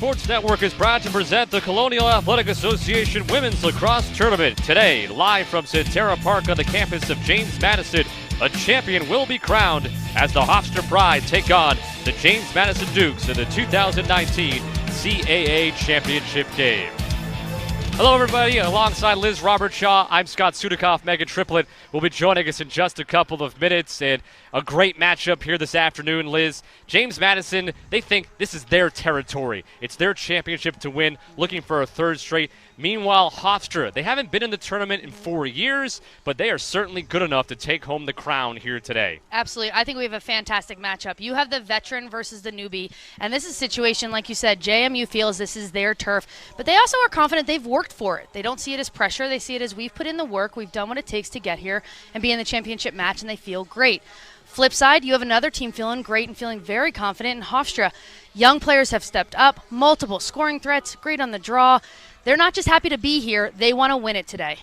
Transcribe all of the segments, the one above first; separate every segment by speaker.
Speaker 1: Sports Network is proud to present the Colonial Athletic Association Women's Lacrosse Tournament. Today, live from Centerra Park on the campus of James Madison, a champion will be crowned as the Hofstra Pride take on the James Madison Dukes in the 2019 CAA Championship game. Hello, everybody. Alongside Liz Robertshaw, I'm Scott Sudikoff. Megan Triplett will be joining us in just a couple of minutes. And a great matchup here this afternoon, Liz. James Madison, they think this is their territory. It's their championship to win, looking for a third straight. Meanwhile, Hofstra, they haven't been in the tournament in 4 years, but they are certainly good enough to take home the crown here today.
Speaker 2: Absolutely. I think we have a fantastic matchup. You have the veteran versus the newbie, and this is a situation, like you said, JMU feels this is their turf, but they also are confident they've worked for it. They don't see it as pressure. They see it as we've put in the work, we've done what it takes to get here and be in the championship match, and they feel great. Flip side, you have another team feeling great and feeling very confident in Hofstra. Young players have stepped up, multiple scoring threats, great on the draw. They're not just happy to be here, they want to win it today.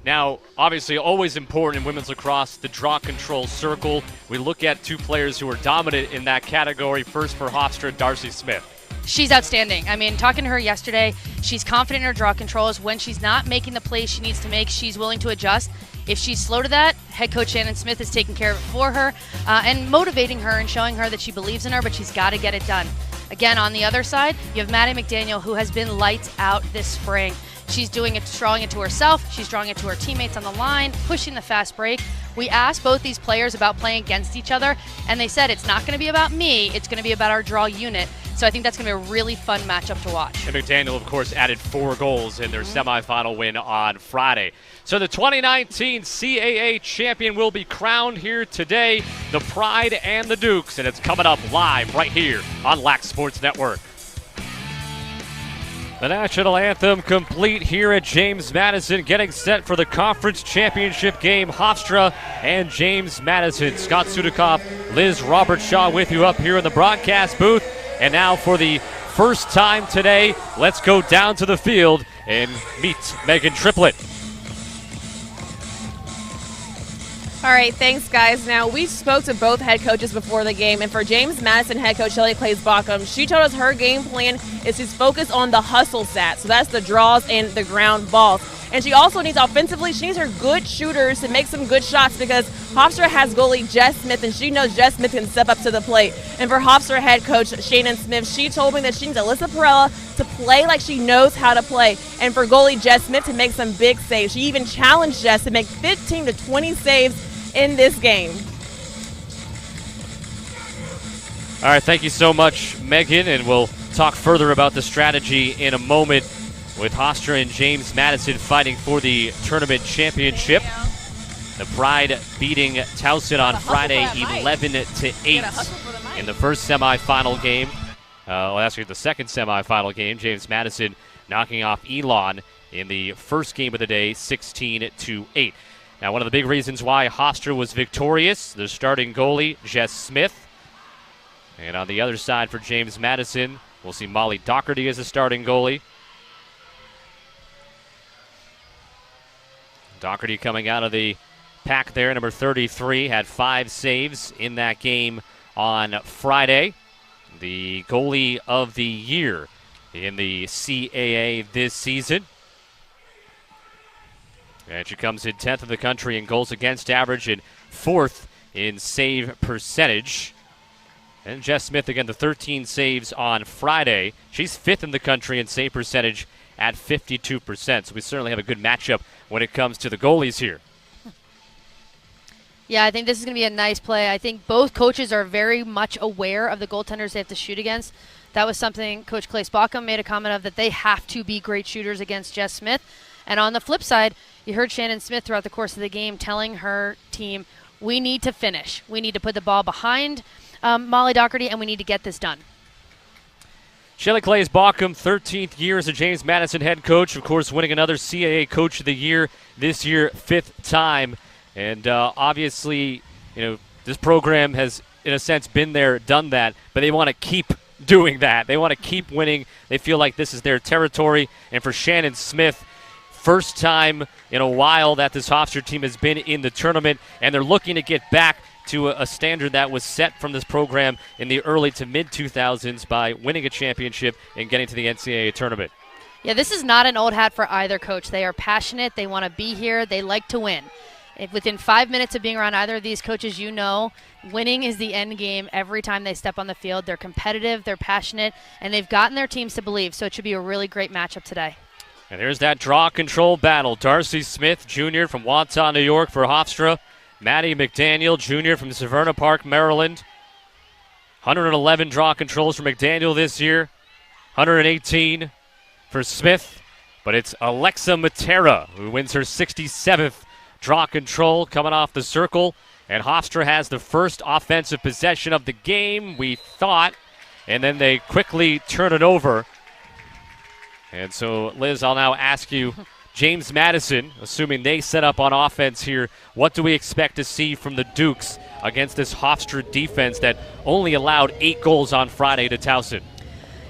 Speaker 1: Now, obviously, always important in women's lacrosse, the draw control circle. We look at two players who are dominant in that category. First for Hofstra, Darcy Smith.
Speaker 2: She's outstanding. I mean, talking to her yesterday, she's confident in her draw controls. When she's not making the plays she needs to make, she's willing to adjust. If she's slow to that, head coach Shannon Smith is taking care of it for her and motivating her and showing her that she believes in her, but she's got to get it done. Again, on the other side, you have Maddie McDaniel, who has been lights out this spring. She's doing it, drawing it to herself. She's drawing it to her teammates on the line, pushing the fast break. We asked both these players about playing against each other, and they said it's not going to be about me. It's going to be about our draw unit. So I think that's going to be a really fun matchup to watch.
Speaker 1: And McDaniel, of course, added 4 goals in their semifinal win on Friday. So the 2019 CAA champion will be crowned here today, the Pride and the Dukes, and it's coming up live right here on Lacrosse Sports Network. The national anthem complete here at James Madison, getting set for the conference championship game. Hofstra and James Madison. Scott Sudikoff, Liz Robertshaw with you up here in the broadcast booth. And now for the first time today, let's go down to the field and meet Megan Triplett.
Speaker 3: All right, thanks, guys. Now, we spoke to both head coaches before the game, and for James Madison head coach Shelly Claes-Bockham, she told us her game plan is to focus on the hustle stat, so that's the draws and the ground balls. And she also needs offensively, she needs her good shooters to make some good shots because Hofstra has goalie Jess Smith, and she knows Jess Smith can step up to the plate. And for Hofstra head coach Shannon Smith, she told me that she needs Alyssa Perella to play like she knows how to play, and for goalie Jess Smith to make some big saves. She even challenged Jess to make 15 to 20 saves in this game.
Speaker 1: All right, thank you so much, Megan, and we'll talk further about the strategy in a moment with Hofstra and James Madison fighting for the tournament championship. The Pride beating Towson on Friday 11-8 in the first semifinal game. Actually, the second semifinal game, James Madison knocking off Elon in the first game of the day, 16-8. Now, one of the big reasons why Hofstra was victorious, the starting goalie, Jess Smith. And on the other side for James Madison, we'll see Molly Doherty as the starting goalie. Doherty coming out of the pack there, number 33, had 5 saves in that game on Friday. The goalie of the year in the CAA this season. And she comes in 10th in the country in goals against average and 4th in save percentage. And Jess Smith, again, the 13 saves on Friday. She's 5th in the country in save percentage at 52%. So we certainly have a good matchup when it comes to the goalies here.
Speaker 2: Yeah, I think this is going to be a nice play. I think both coaches are very much aware of the goaltenders they have to shoot against. That was something Coach Claes-Bockham made a comment of, that they have to be great shooters against Jess Smith. And on the flip side, you heard Shannon Smith throughout the course of the game telling her team, we need to finish. We need to put the ball behind Molly Doherty, and we need to get this done.
Speaker 1: Shelly Claes-Bockham, 13th year as a James Madison head coach. Of course, winning another CAA Coach of the Year this year, 5th time. And obviously, this program has, in a sense, been there, done that, but they want to keep doing that. They want to keep winning. They feel like this is their territory. And for Shannon Smith, first time in a while that this Hofstra team has been in the tournament, and they're looking to get back to a standard that was set from this program in the early to mid-2000s by winning a championship and getting to the NCAA tournament.
Speaker 2: Yeah, this is not an old hat for either coach. They are passionate. They want to be here. They like to win. If within 5 minutes of being around either of these coaches, you know winning is the end game every time they step on the field. They're competitive, they're passionate, and they've gotten their teams to believe, so it should be a really great matchup today.
Speaker 1: And here's that draw control battle. Darcy Smith, Jr. from Waughton, New York for Hofstra. Maddie McDaniel, Jr. from Severna Park, Maryland. 111 draw controls for McDaniel this year. 118 for Smith. But it's Alexa Matera who wins her 67th draw control coming off the circle. And Hofstra has the first offensive possession of the game, we thought. And then they quickly turn it over. And so, Liz, I'll now ask you, James Madison, assuming they set up on offense here, what do we expect to see from the Dukes against this Hofstra defense that only allowed 8 goals on Friday to Towson?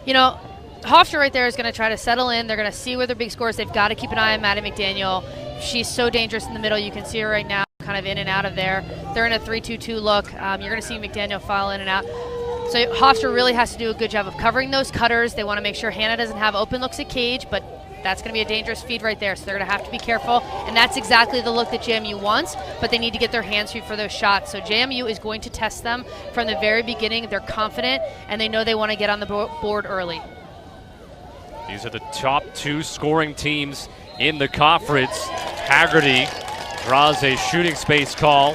Speaker 2: You know, Hofstra right there is going to try to settle in. They're going to see where their big score is. They've got to keep an eye on Maddie McDaniel. She's so dangerous in the middle. You can see her right now kind of in and out of there. They're in a 3-2-2 look. You're going to see McDaniel file in and out. So Hofstra really has to do a good job of covering those cutters. They want to make sure Hannah doesn't have open looks at cage, but that's going to be a dangerous feed right there, so they're going to have to be careful. And that's exactly the look that JMU wants, but they need to get their hands free for those shots. So JMU is going to test them from the very beginning. They're confident, and they know they want to get on the board early.
Speaker 1: These are the top 2 scoring teams in the conference. Haggerty draws a shooting space call,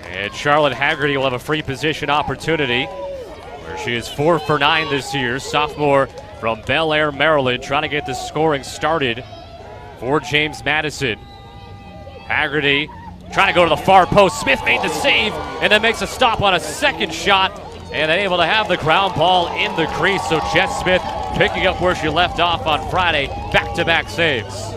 Speaker 1: and Charlotte Haggerty will have a free position opportunity, where she is 4 for 9 this year. Sophomore from Bel Air, Maryland, trying to get the scoring started for James Madison. Haggerty trying to go to the far post. Smith made the save and then makes a stop on a second shot and then able to have the ground ball in the crease. So Jess Smith picking up where she left off on Friday. Back-to-back saves.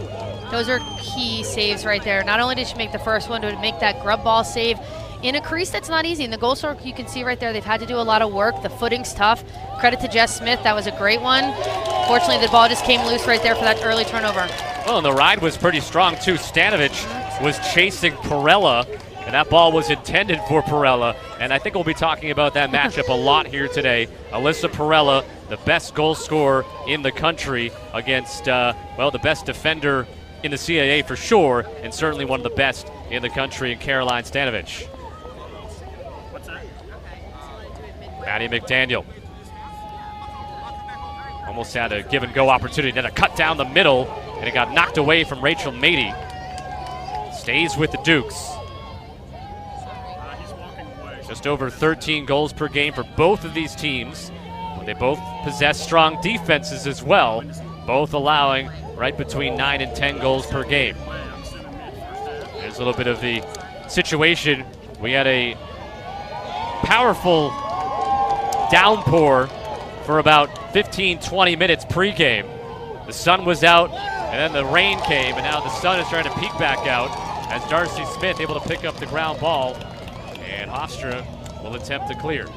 Speaker 2: Those are key saves right there. Not only did she make the first one, to make that grub ball save in a crease that's not easy. In the goal stroke, you can see right there, they've had to do a lot of work. The footing's tough. Credit to Jess Smith. That was a great one. Fortunately, the ball just came loose right there for that early turnover.
Speaker 1: Well, and the ride was pretty strong, too. Stanovich was chasing Perella, and that ball was intended for Perella. And I think we'll be talking about that matchup a lot here today. Alyssa Perella, the best goal scorer in the country against, the best defender in the CAA for sure, and certainly one of the best in the country in Caroline Stanovich. Maddie McDaniel almost had a give-and-go opportunity, then a cut down the middle, and it got knocked away from Rachel Mady. Stays with the Dukes. Just over 13 goals per game for both of these teams. They both possess strong defenses as well, both allowing right between 9 and 10 goals per game. There's a little bit of the situation. We had a powerful downpour for about 15-20 minutes pregame. The sun was out, and then the rain came, and now the sun is trying to peek back out as Darcy Smith able to pick up the ground ball, and Hofstra will attempt to clear.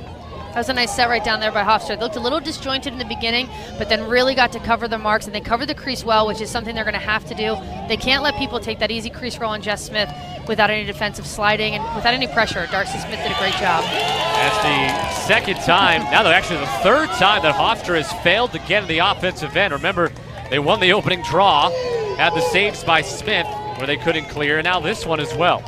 Speaker 2: That was a nice set right down there by Hofstra. It looked a little disjointed in the beginning, but then really got to cover the marks, and they covered the crease well, which is something they're going to have to do. They can't let people take that easy crease roll on Jess Smith without any defensive sliding and without any pressure. Darcy Smith did a great job.
Speaker 1: That's the second time, actually the third time that Hofstra has failed to get in the offensive end. Remember, they won the opening draw, had the saves by Smith where they couldn't clear, and now this one as well.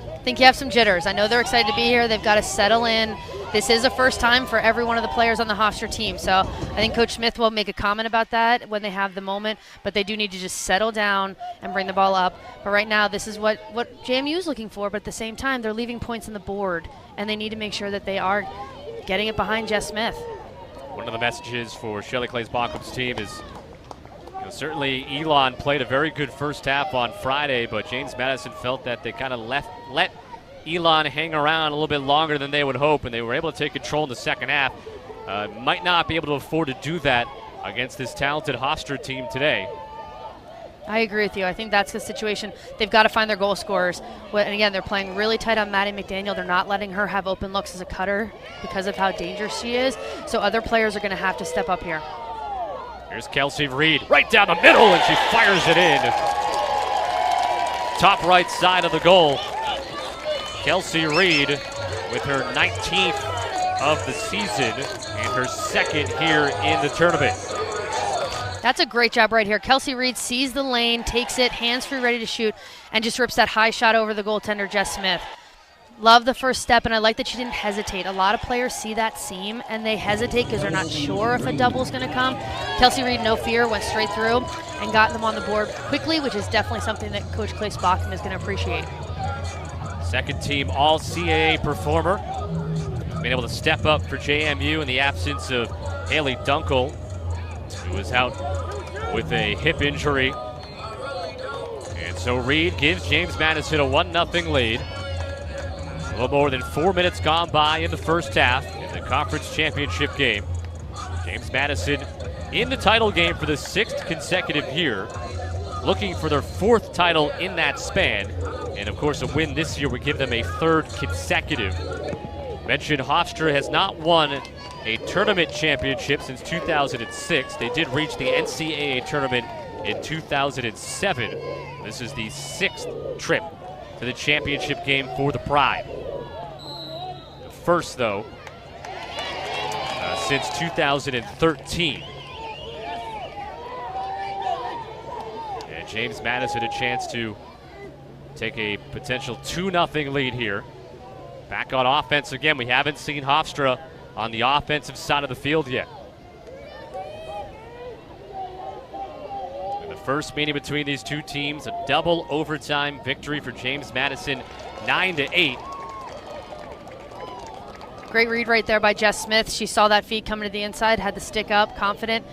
Speaker 2: I think you have some jitters. I know they're excited to be here. They've got to settle in. This is a first time for every one of the players on the Hofstra team. So I think Coach Smith will make a comment about that when they have the moment, but they do need to just settle down and bring the ball up. But right now, this is what JMU is looking for, but at the same time, they're leaving points on the board, and they need to make sure that they are getting it behind Jess Smith.
Speaker 1: One of the messages for Shelley Claes-Bockum's team is certainly Elon played a very good first half on Friday, but James Madison felt that they kind of let Elon hang around a little bit longer than they would hope, and they were able to take control in the second half. Might not be able to afford to do that against this talented Hofstra team today.
Speaker 2: I agree with you. I think that's the situation. They've got to find their goal scorers. And again, they're playing really tight on Maddie McDaniel. They're not letting her have open looks as a cutter because of how dangerous she is. So other players are going to have to step up here.
Speaker 1: Here's Kelsey Reed right down the middle, and she fires it in. Top right side of the goal. Kelsey Reed with her 19th of the season and her second here in the tournament.
Speaker 2: That's a great job right here. Kelsey Reed sees the lane, takes it, hands-free, ready to shoot, and just rips that high shot over the goaltender, Jess Smith. Love the first step, and I like that she didn't hesitate. A lot of players see that seam, and they hesitate because they're not sure if a double is going to come. Kelsey Reed, no fear, went straight through and got them on the board quickly, which is definitely something that Coach Clay Bacham is going to appreciate.
Speaker 1: Second team All-CAA performer. Been able to step up for JMU in the absence of Haley Dunkel, who was out with a hip injury. And so Reed gives James Madison a 1-0 lead. A little more than 4 minutes gone by in the first half in the conference championship game. James Madison in the title game for the 6th consecutive year, looking for their 4th title in that span. And of course, a win this year would give them a 3rd consecutive. Mentioned Hofstra has not won a tournament championship since 2006. They did reach the NCAA tournament in 2007. This is the 6th trip to the championship game for the Pride. The first, though, since 2013. And James Madison a chance to take a potential 2-0 lead here. Back on offense again. We haven't seen Hofstra on the offensive side of the field yet. In the first meeting between these two teams, a double overtime victory for James Madison, 9-8.
Speaker 2: Great read right there by Jess Smith. She saw that feed coming to the inside, had the stick up, confident.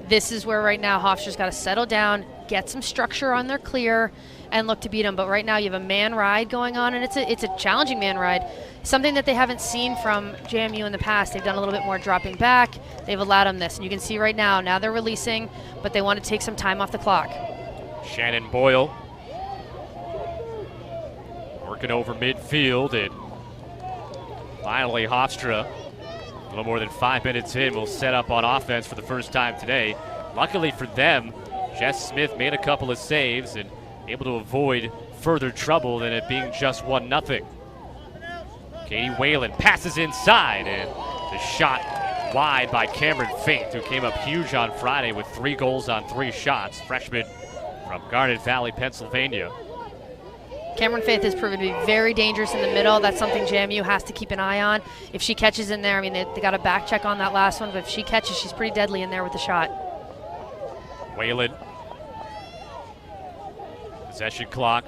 Speaker 2: This is where right now Hofstra's got to settle down, get some structure on their clear, and look to beat them. But right now you have a man ride going on, and it's a challenging man ride. Something that they haven't seen from JMU in the past. They've done a little bit more dropping back. They've allowed them this. And you can see right now they're releasing, but they want to take some time off the clock.
Speaker 1: Shannon Boyle working over midfield, and finally Hofstra, a little more than 5 minutes in, will set up on offense for the first time today. Luckily for them, Jess Smith made a couple of saves and able to avoid further trouble than it being just 1-0. Katie Whalen passes inside, and the shot wide by Cameron Faith, who came up huge on Friday with 3 goals on 3 shots. Freshman from Garnet Valley, Pennsylvania.
Speaker 2: Cameron Faith has proven to be very dangerous in the middle. That's something JMU has to keep an eye on. If she catches in there, I mean, they got a back check on that last one, but if she catches, she's pretty deadly in there with the shot.
Speaker 1: Whalen. Possession clock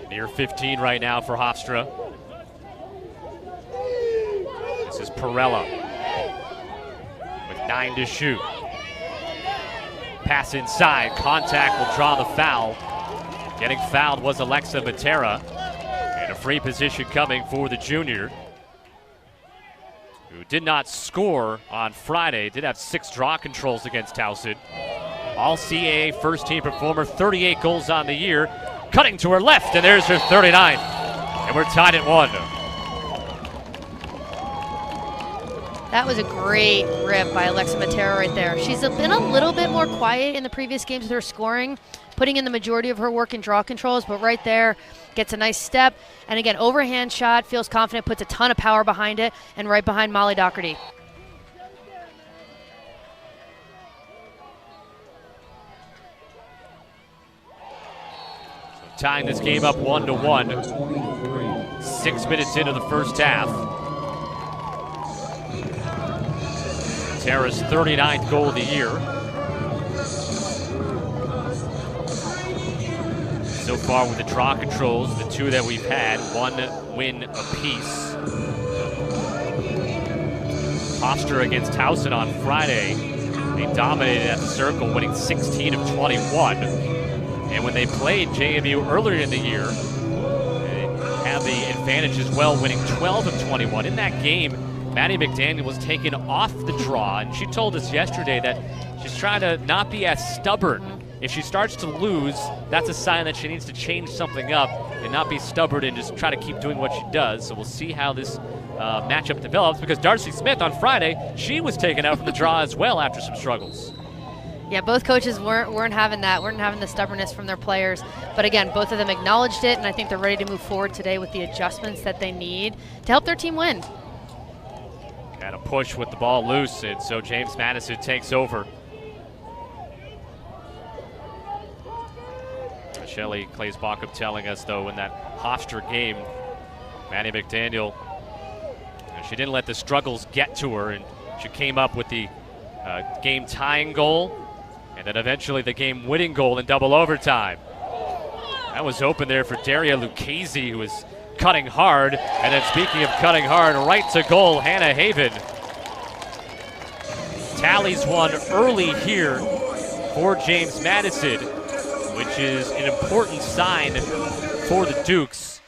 Speaker 1: near 15 right now for Hofstra. This is Perella with 9 to shoot. Pass inside, contact will draw the foul. Getting fouled was Alexa Matera, and a free position coming for the junior, who did not score on Friday, did have 6 draw controls against Towson. All-CAA first-team performer, 38 goals on the year. Cutting to her left, and there's her 39th. And we're tied at 1.
Speaker 2: That was a great rip by Alexa Matera right there. She's been a little bit more quiet in the previous games with her scoring, putting in the majority of her work in draw controls, but right there gets a nice step. And again, overhand shot, feels confident, puts a ton of power behind it, and right behind Molly Doherty.
Speaker 1: Tying this game up 1-1. 6 minutes into the first half. Tara's 39th goal of the year. So far with the draw controls, the 2 that we've had, 1 win apiece. Hofstra against Towson on Friday. They dominated at the circle, winning 16 of 21. And when they played JMU earlier in the year, they have the advantage as well, winning 12 of 21. In that game, Maddie McDaniel was taken off the draw, and she told us yesterday that she's trying to not be as stubborn. If she starts to lose, that's a sign that she needs to change something up and not be stubborn and just try to keep doing what she does. So we'll see how this matchup develops, because Darcy Smith on Friday, she was taken out from the draw as well after some struggles.
Speaker 2: Yeah, both coaches weren't having that, weren't having the stubbornness from their players. But again, both of them acknowledged it, and I think they're ready to move forward today with the adjustments that they need to help their team win.
Speaker 1: Got a push with the ball loose, and so James Madison takes over. Shelly Claes-Bockum telling us, though, in that Hofstra game, Maddie McDaniel, she didn't let the struggles get to her, and she came up with the game-tying goal, and then eventually the game-winning goal in double overtime. That was open there for Daria Lucchese, who was cutting hard. And then speaking of cutting hard, right to goal, Hannah Haven tallies one early here for James Madison, which is an important sign for the Dukes.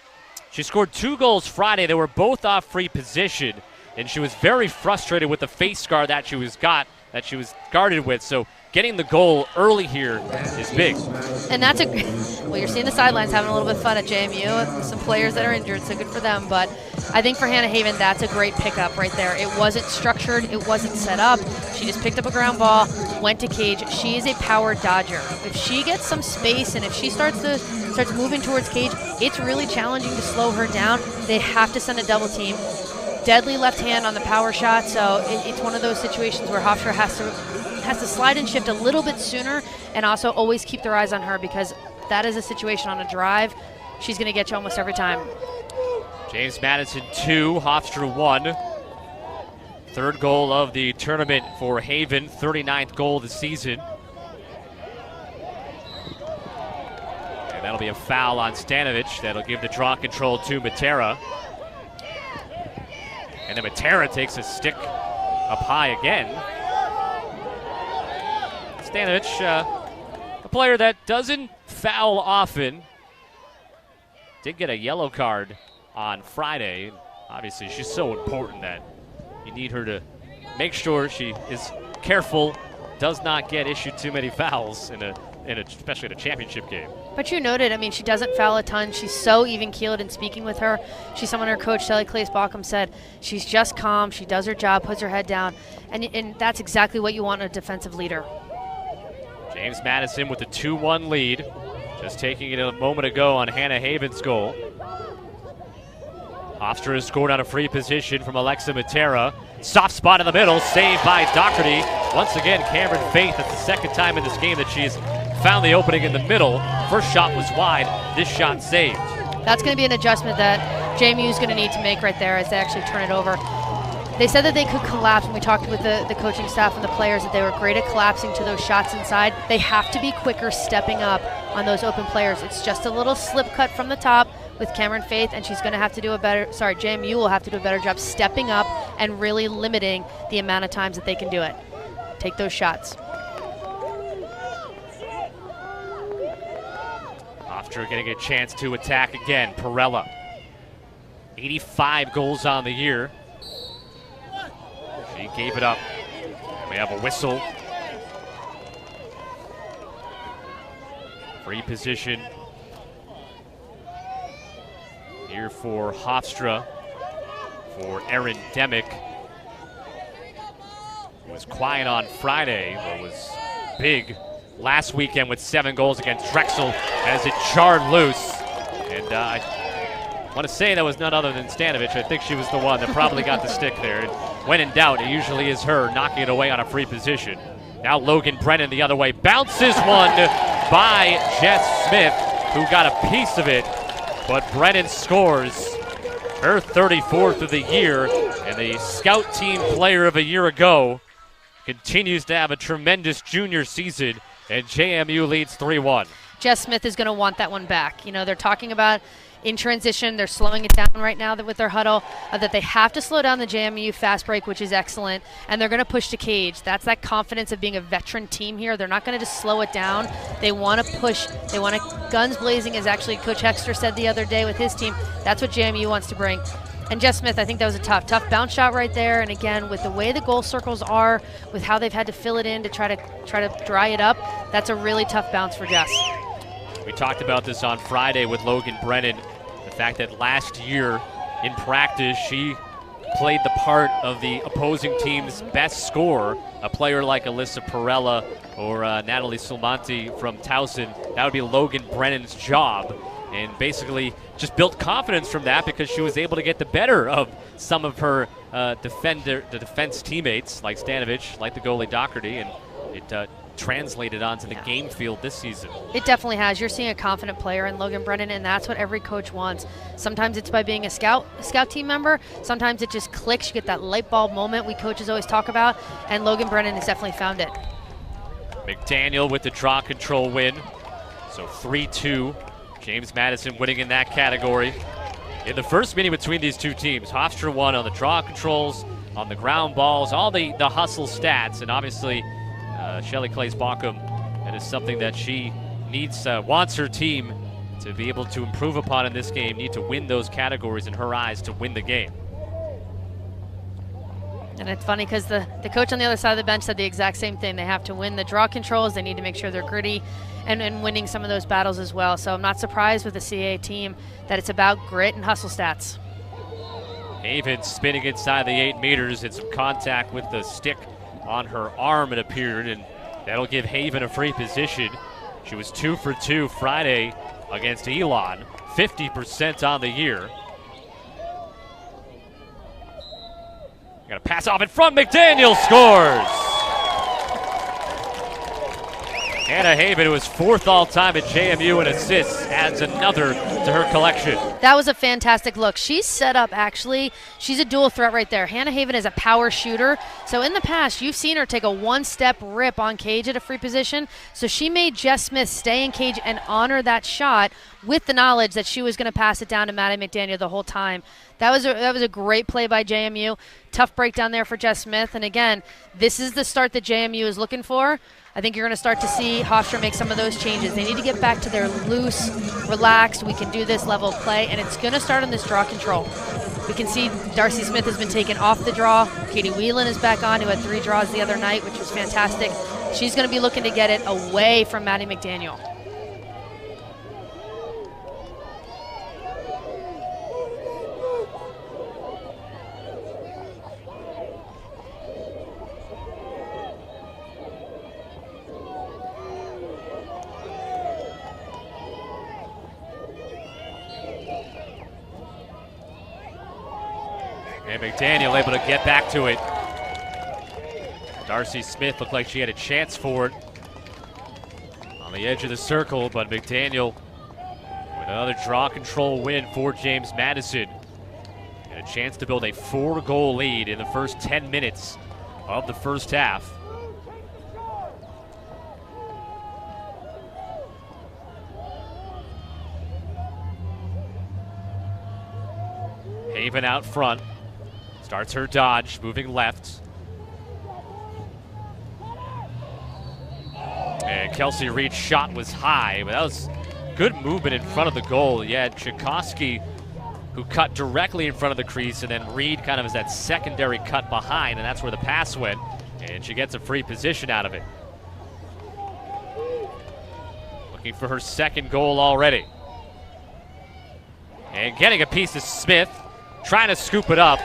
Speaker 1: She scored 2 goals Friday. They were both off free position, and she was very frustrated with the face guard that she was guarded with. So getting the goal early here is big.
Speaker 2: And that's well, you're seeing the sidelines having a little bit of fun at JMU. Some players that are injured, so good for them. But I think for Hannah Haven, that's a great pickup right there. It wasn't structured. It wasn't set up. She just picked up a ground ball, went to cage. She is a power dodger. If she gets some space and if she starts moving towards cage, it's really challenging to slow her down. They have to send a double team. Deadly left hand on the power shot, so it's one of those situations where Hofstra has to slide and shift a little bit sooner, and also always keep their eyes on her, because that is a situation on a drive she's going to get you almost every time.
Speaker 1: James Madison 2, Hofstra 1. Third goal of the tournament for Haven, 39th goal of the season. And that'll be a foul on Stanovic. That'll give the draw control to Matera. And then Matera takes a stick up high again. Stanovic, a player that doesn't foul often, did get a yellow card on Friday. Obviously, she's so important that you need her to make sure she is careful, does not get issued too many fouls especially in a championship game.
Speaker 2: But you noted, I mean, she doesn't foul a ton. She's so even-keeled in speaking with her. She's someone her coach, Shelly Claes-Bockum, said she's just calm, she does her job, puts her head down, and that's exactly what you want in a defensive leader.
Speaker 1: James Madison with the 2-1 lead, just taking it a moment ago on Hannah Haven's goal. Hofstra has scored on a free position from Alexa Matera. Soft spot in the middle, saved by Doherty. Once again, Cameron Faith, it's the second time in this game that she's found the opening in the middle. First shot was wide, this shot saved.
Speaker 2: That's going to be an adjustment that JMU is going to need to make right there as they actually turn it over. They said that they could collapse, and we talked with the coaching staff and the players that they were great at collapsing to those shots inside. They have to be quicker stepping up on those open players. It's just a little slip cut from the top with Cameron Faith, and she's going to have to do JMU will have to do a better job stepping up and really limiting the amount of times that they can do it. Take those shots.
Speaker 1: Hofstra getting a chance to attack again. Perella, 85 goals on the year. She gave it up. And we have a whistle. Free position here for Hofstra, for Erin Demick, who was quiet on Friday, but was big last weekend with 7 goals against Drexel as it charred loose. And I want to say that was none other than Stanovic. I think she was the one that probably got the stick there. And when in doubt, it usually is her knocking it away on a free position. Now Logan Brennan the other way. Bounces one by Jess Smith, who got a piece of it. But Brennan scores her 34th of the year. And the scout team player of a year ago continues to have a tremendous junior season. And JMU leads 3-1.
Speaker 2: Jess Smith is going to want that one back. You know, they're talking about in transition, they're slowing it down right now with their huddle, that they have to slow down the JMU fast break, which is excellent, and they're going to push to cage. That's that confidence of being a veteran team here. They're not going to just slow it down. They want to push. They want to guns blazing, as actually Coach Hofstra said the other day with his team. That's what JMU wants to bring. And Jess Smith, I think that was a tough bounce shot right there. And again, with the way the goal circles are, with how they've had to fill it in to try to dry it up, that's a really tough bounce for Jess.
Speaker 1: We talked about this on Friday with Logan Brennan. The fact that last year in practice she played the part of the opposing team's best scorer, a player like Alyssa Perella or Natalie Sulmanti from Towson, that would be Logan Brennan's job. And basically just built confidence from that because she was able to get the better of some of her defense teammates like Stanovich, like the goalie Doherty, and it translated onto the game field this season.
Speaker 2: It definitely has. You're seeing a confident player in Logan Brennan, and that's what every coach wants. Sometimes it's by being a scout team member. Sometimes it just clicks. You get that light bulb moment we coaches always talk about, and Logan Brennan has definitely found it.
Speaker 1: McDaniel with the draw control win. So 3-2. James Madison winning in that category. In the first meeting between these two teams, Hofstra won on the draw controls, on the ground balls, all the hustle stats, and obviously Shelly Claes-Baucom, that is something that she needs, wants her team to be able to improve upon in this game, need to win those categories in her eyes to win the game.
Speaker 2: And it's funny because the coach on the other side of the bench said the exact same thing. They have to win the draw controls. They need to make sure they're gritty and winning some of those battles as well. So I'm not surprised with the CAA team that it's about grit and hustle stats.
Speaker 1: Haven spinning inside the 8 meters, and some contact with the stick on her arm, it appeared, and that'll give Haven a free position. She was 2 for 2 Friday against Elon, 50% on the year. Got a pass off in front, McDaniel scores! Hannah Haven, who is 4th all-time at JMU in assists, adds another to her collection.
Speaker 2: That was a fantastic look. She's set up, actually. She's a dual threat right there. Hannah Haven is a power shooter. So in the past, you've seen her take a one-step rip on cage at a free position. So she made Jess Smith stay in cage and honor that shot with the knowledge that she was going to pass it down to Maddie McDaniel the whole time. That was a great play by JMU. Tough breakdown there for Jess Smith. And again, this is the start that JMU is looking for. I think you're going to start to see Hofstra make some of those changes. They need to get back to their loose, relaxed, we can do this level of play, and it's going to start on this draw control. We can see Darcy Smith has been taken off the draw. Katie Whelan is back on, who had 3 draws the other night, which was fantastic. She's going to be looking to get it away from Maddie McDaniel.
Speaker 1: And McDaniel able to get back to it. Darcy Smith looked like she had a chance for it on the edge of the circle, but McDaniel with another draw control win for James Madison. And a chance to build a 4-goal lead in the first 10 minutes of the first half. Haven out front. Starts her dodge, moving left. And Kelsey Reed's shot was high, but that was good movement in front of the goal. You had Tchaikovsky, who cut directly in front of the crease, and then Reed kind of as that secondary cut behind, and that's where the pass went. And she gets a free position out of it. Looking for her 2nd goal already. And getting a piece of Smith, trying to scoop it up.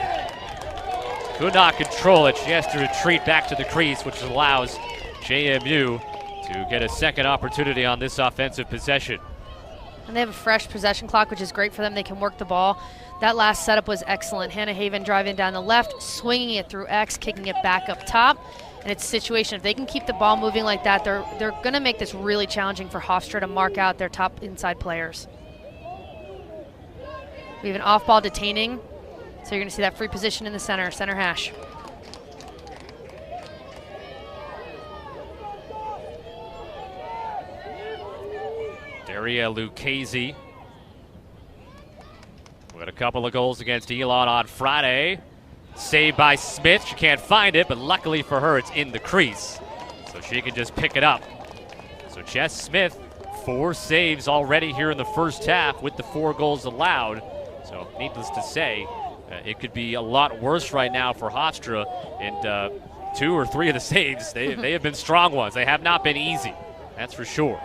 Speaker 1: Could not control it. She has to retreat back to the crease, which allows JMU to get a 2nd opportunity on this offensive possession.
Speaker 2: And they have a fresh possession clock, which is great for them. They can work the ball. That last setup was excellent. Hannah Haven driving down the left, swinging it through X, kicking it back up top. And it's a situation, if they can keep the ball moving like that, they're going to make this really challenging for Hofstra to mark out their top inside players. We have an off-ball detaining. So you're going to see that free position in the center hash.
Speaker 1: Daria Lucchese with a couple of goals against Elon on Friday. Saved by Smith. She can't find it, but luckily for her, it's in the crease. So she can just pick it up. So Jess Smith, 4 saves already here in the first half with the 4 goals allowed. So needless to say, it could be a lot worse right now for Hofstra, and 2 or 3 of the saves, they have been strong ones. They have not been easy, that's for sure.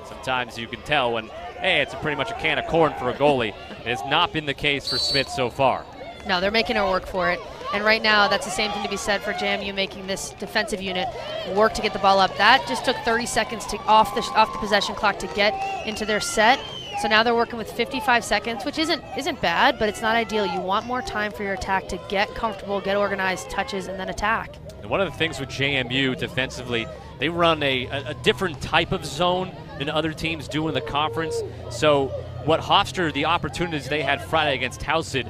Speaker 1: Sometimes you can tell when, hey, it's pretty much a can of corn for a goalie. It has not been the case for Smith so far.
Speaker 2: No, they're making her work for it. And right now, that's the same thing to be said for JMU making this defensive unit work to get the ball up. That just took 30 seconds off the possession clock to get into their set. So now they're working with 55 seconds, which isn't bad, but it's not ideal. You want more time for your attack to get comfortable, get organized, touches, and then attack.
Speaker 1: And one of the things with JMU defensively, they run a different type of zone than other teams do in the conference. So what Hofstra, the opportunities they had Friday against Towson,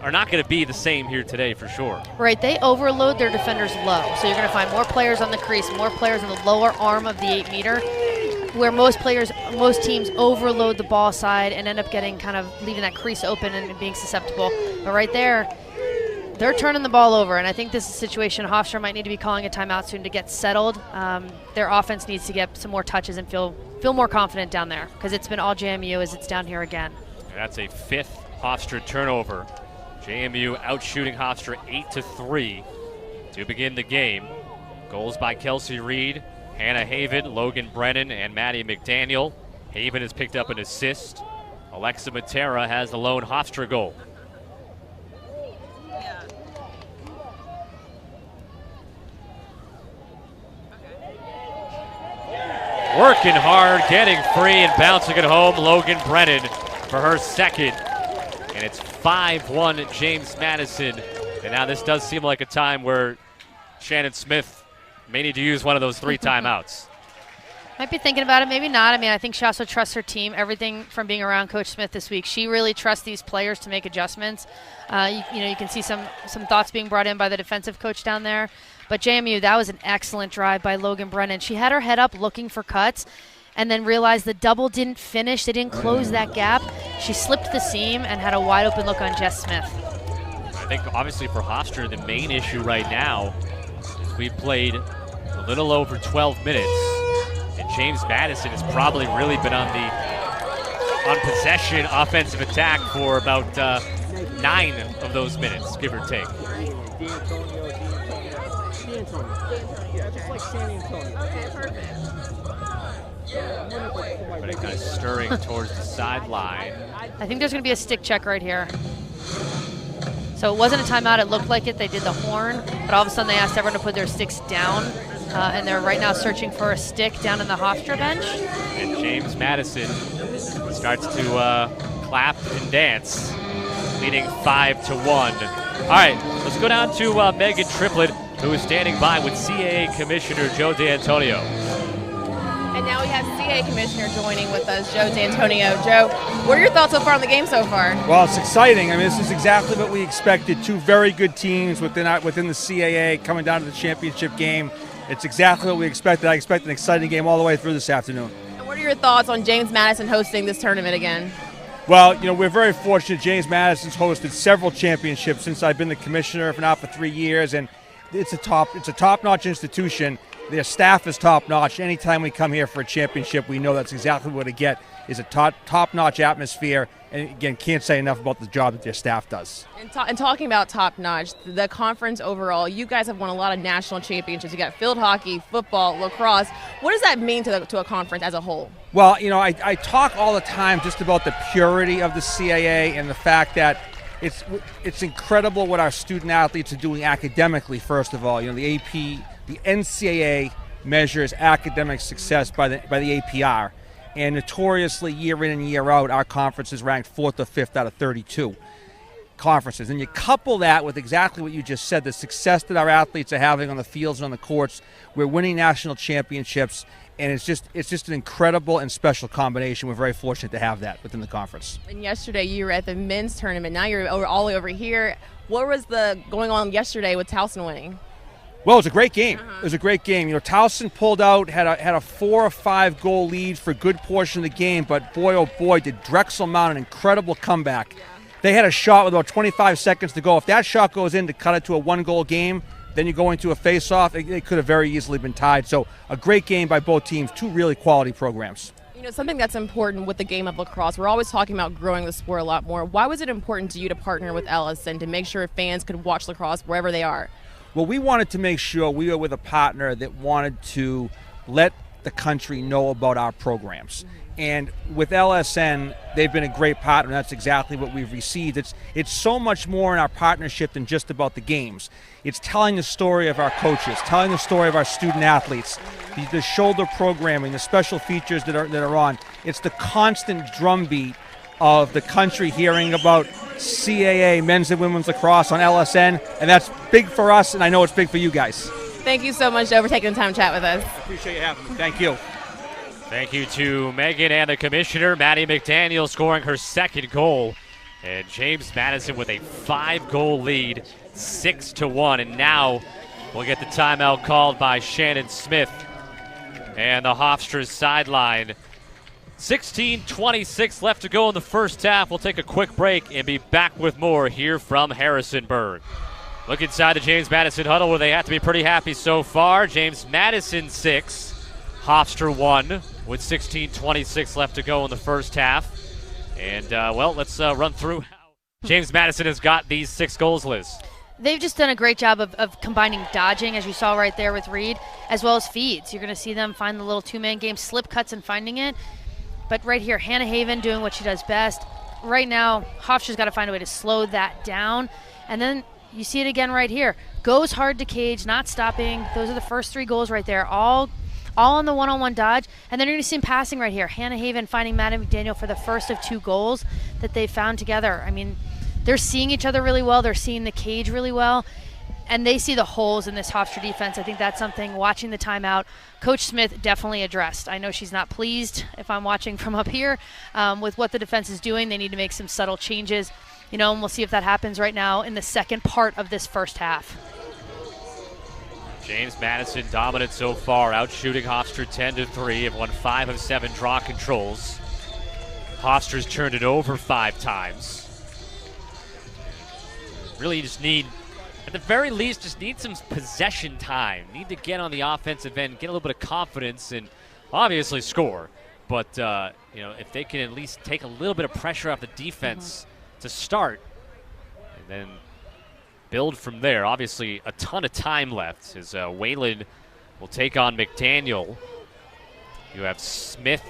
Speaker 1: are not going to be the same here today for sure.
Speaker 2: Right, they overload their defenders low. So you're going to find more players on the crease, more players on the lower arm of the 8-meter, where most teams overload the ball side and end up getting kind of leaving that crease open and being susceptible. But right there, they're turning the ball over, and I think this is a situation Hofstra might need to be calling a timeout soon to get settled. Their offense needs to get some more touches and feel more confident down there, because it's been all JMU as it's down here again.
Speaker 1: And that's a 5th Hofstra turnover. JMU outshooting Hofstra 8-3 to begin the game. Goals by Kelsey Reed, Hannah Haven, Logan Brennan, and Maddie McDaniel. Haven has picked up an assist. Alexa Matera has the lone Hofstra goal. Working hard, getting free, and bouncing it home, Logan Brennan for her second. And it's 5-1 James Madison. And now this does seem like a time where Shannon Smith may need to use one of those 3 timeouts.
Speaker 2: Might be thinking about it, maybe not. I mean, I think she also trusts her team. Everything from being around Coach Smith this week, she really trusts these players to make adjustments. You can see some thoughts being brought in by the defensive coach down there. But JMU, that was an excellent drive by Logan Brennan. She had her head up looking for cuts and then realized the double didn't finish. They didn't close that gap. She slipped the seam and had a wide open look on Jess Smith.
Speaker 1: I think obviously for Hofstra, the main issue right now is we've played a little over 12 minutes. And James Madison has probably really been on possession offensive attack for about 9 of those minutes, give or take. But kind of stirring towards the sideline.
Speaker 2: I think there's going to be a stick check right here. So it wasn't a timeout. It looked like it. They did the horn, but all of a sudden they asked everyone to put their sticks down. And they're right now searching for a stick down in the Hofstra bench.
Speaker 1: And James Madison starts to clap and dance, leading 5-1. All right, let's go down to Megan Triplett, who is standing by with CAA Commissioner Joe D'Antonio.
Speaker 3: And now we have CAA Commissioner joining with us, Joe D'Antonio. Joe, what are your thoughts so far on the game so far?
Speaker 4: Well, it's exciting. I mean, this is exactly what we expected. 2 very good teams within the CAA coming down to the championship game. It's exactly what we expected. I expect an exciting game all the way through this afternoon.
Speaker 3: And what are your thoughts on James Madison hosting this tournament again?
Speaker 4: Well, we're very fortunate. James Madison's hosted several championships since I've been the commissioner, if not for 3 years, and it's a top-notch institution. Their staff is top-notch. Anytime we come here for a championship, we know that's exactly what we get, is a top-notch atmosphere. And again, can't say enough about the job that their staff does.
Speaker 3: And talking about top-notch, the conference overall, you guys have won a lot of national championships. You got field hockey, football, lacrosse. What does that mean to a conference as a whole? Well,
Speaker 4: I talk all the time just about the purity of the CAA and the fact that it's incredible what our student athletes are doing academically, first of all. The NCAA measures academic success by the APR. And notoriously, year in and year out, our conference is ranked 4th or 5th out of 32 conferences. And you couple that with exactly what you just said, the success that our athletes are having on the fields and on the courts. We're winning national championships, and it's just an incredible and special combination. We're very fortunate to have that within the conference.
Speaker 3: And yesterday you were at the men's tournament. Now you're all the way over here. What was going on yesterday with Towson winning?
Speaker 4: Well, it was a great game. It was a great game. Towson pulled out, had a 4 or 5 goal lead for a good portion of the game, but boy, oh boy, did Drexel mount an incredible comeback. Yeah. They had a shot with about 25 seconds to go. If that shot goes in to cut it to a 1-goal game, then you go into a face-off. It could have very easily been tied. So a great game by both teams, 2 really quality programs.
Speaker 3: Something that's important with the game of lacrosse, we're always talking about growing the sport a lot more. Why was it important to you to partner with Ellis and to make sure fans could watch lacrosse wherever they are?
Speaker 4: Well, we wanted to make sure we were with a partner that wanted to let let the country know about our programs. And with LSN, they've been a great partner, and that's exactly what we've received. It's so much more in our partnership than just about the games. It's telling the story of our coaches, telling the story of our student athletes, the shoulder programming, the special features that are on. It's the constant drumbeat of the country hearing about CAA, men's and women's lacrosse on LSN, and that's big for us, and I know it's big for you guys.
Speaker 3: Thank you so much, Joe, for taking the time to chat with us.
Speaker 4: I appreciate you having me. Thank you.
Speaker 1: Thank you to Megan and the commissioner. Maddie McDaniel scoring her second goal. And James Madison with a 5-goal lead, 6-1. And now we'll get the timeout called by Shannon Smith and the Hofstra sideline. 16:26 left to go in the first half. We'll take a quick break and be back with more here from Harrisonburg. Look inside the James Madison huddle where they have to be pretty happy so far. James Madison 6, Hofstra 1 with 16:26 left to go in the first half. And, well, let's run through how James Madison has got these 6 goals, Liz.
Speaker 2: They've just done a great job of combining dodging, as you saw right there with Reed, as well as feeds. You're going to see them find the little two-man game, slip cuts and finding it. But right here, Hannah Haven doing what she does best. Right now, Hofstra's got to find a way to slow that down. And then you see it again right here. Goes hard to cage, not stopping. Those are the first 3 goals right there, all on the one-on-one dodge. And then you're going to see him passing right here. Hannah Haven finding Maddie McDaniel for the first of 2 goals that they found together. I mean, they're seeing each other really well. They're seeing the cage really well. And they see the holes in this Hofstra defense. I think that's something, watching the timeout, Coach Smith definitely addressed. I know she's not pleased, if I'm watching from up here, with what the defense is doing. They need to make some subtle changes, and we'll see if that happens right now in the second part of this first half.
Speaker 1: James Madison dominant so far, out shooting Hofstra 10-3. Have won 5 of 7 draw controls. Hofstra's turned it over 5 times. Really just need, at the very least, just need some possession time. Need to get on the offensive end, get a little bit of confidence, and obviously score. But, if they can at least take a little bit of pressure off the defense to start, and then build from there. Obviously, a ton of time left as Whalen will take on McDaniel. You have Smith,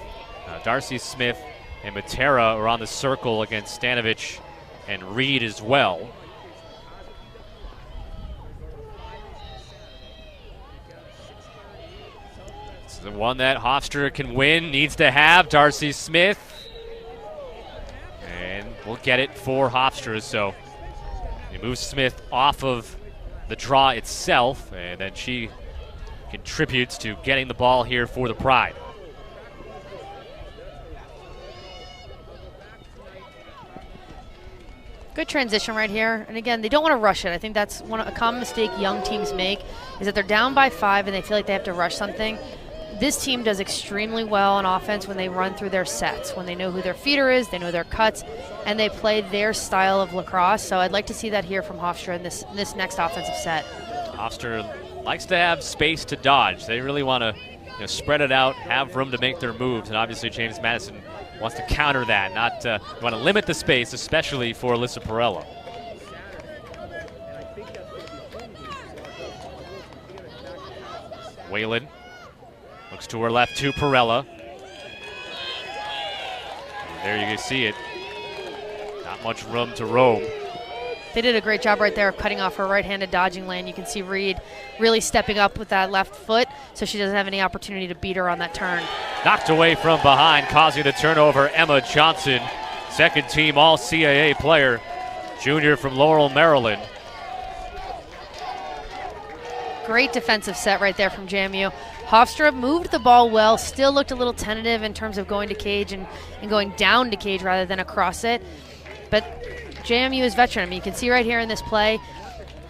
Speaker 1: Darcy Smith, and Matera are on the circle against Stanovich and Reed as well. This is the one that Hofstra can win, needs to have Darcy Smith. And we'll get it for Hofstra, so he moves Smith off of the draw itself, and then she contributes to getting the ball here for the Pride.
Speaker 2: Good transition right here. And again, they don't want to rush it. I think that's a common mistake young teams make, is that they're down by 5 and they feel like they have to rush something. This team does extremely well on offense when they run through their sets, when they know who their feeder is, they know their cuts, and they play their style of lacrosse. So I'd like to see that here from Hofstra in this next offensive set.
Speaker 1: Hofstra likes to have space to dodge. They really want to spread it out, have room to make their moves, and obviously James Madison wants to counter that, not want to limit the space, especially for Alyssa Perella. Whalen looks to her left to Perella. There you can see it. Not much room to roam.
Speaker 2: They did a great job right there of cutting off her right-handed dodging lane. You can see Reed really stepping up with that left foot so she doesn't have any opportunity to beat her on that turn.
Speaker 1: Knocked away from behind, causing the turnover, Emma Johnson, second team All-CAA player, junior from Laurel, Maryland.
Speaker 2: Great defensive set right there from JMU. Hofstra moved the ball well, still looked a little tentative in terms of going to cage and going down to cage rather than across it. But JMU is veteran. I mean, you can see right here in this play,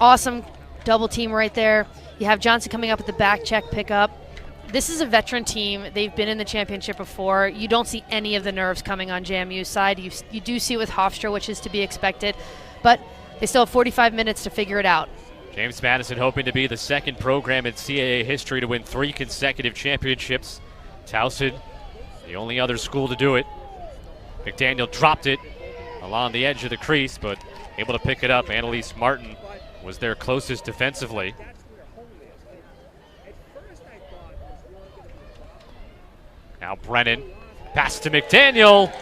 Speaker 2: awesome double team right there. You have Johnson coming up with the back check pickup. This is a veteran team. They've been in the championship before. You don't see any of the nerves coming on JMU's side. You do see it with Hofstra, which is to be expected, but they still have 45 minutes to figure it out.
Speaker 1: James Madison hoping to be the second program in CAA history to win 3 consecutive championships. Towson, the only other school to do it. McDaniel dropped it along the edge of the crease, but able to pick it up. Annalise Martin was there closest defensively. Now Brennan, pass to McDaniel,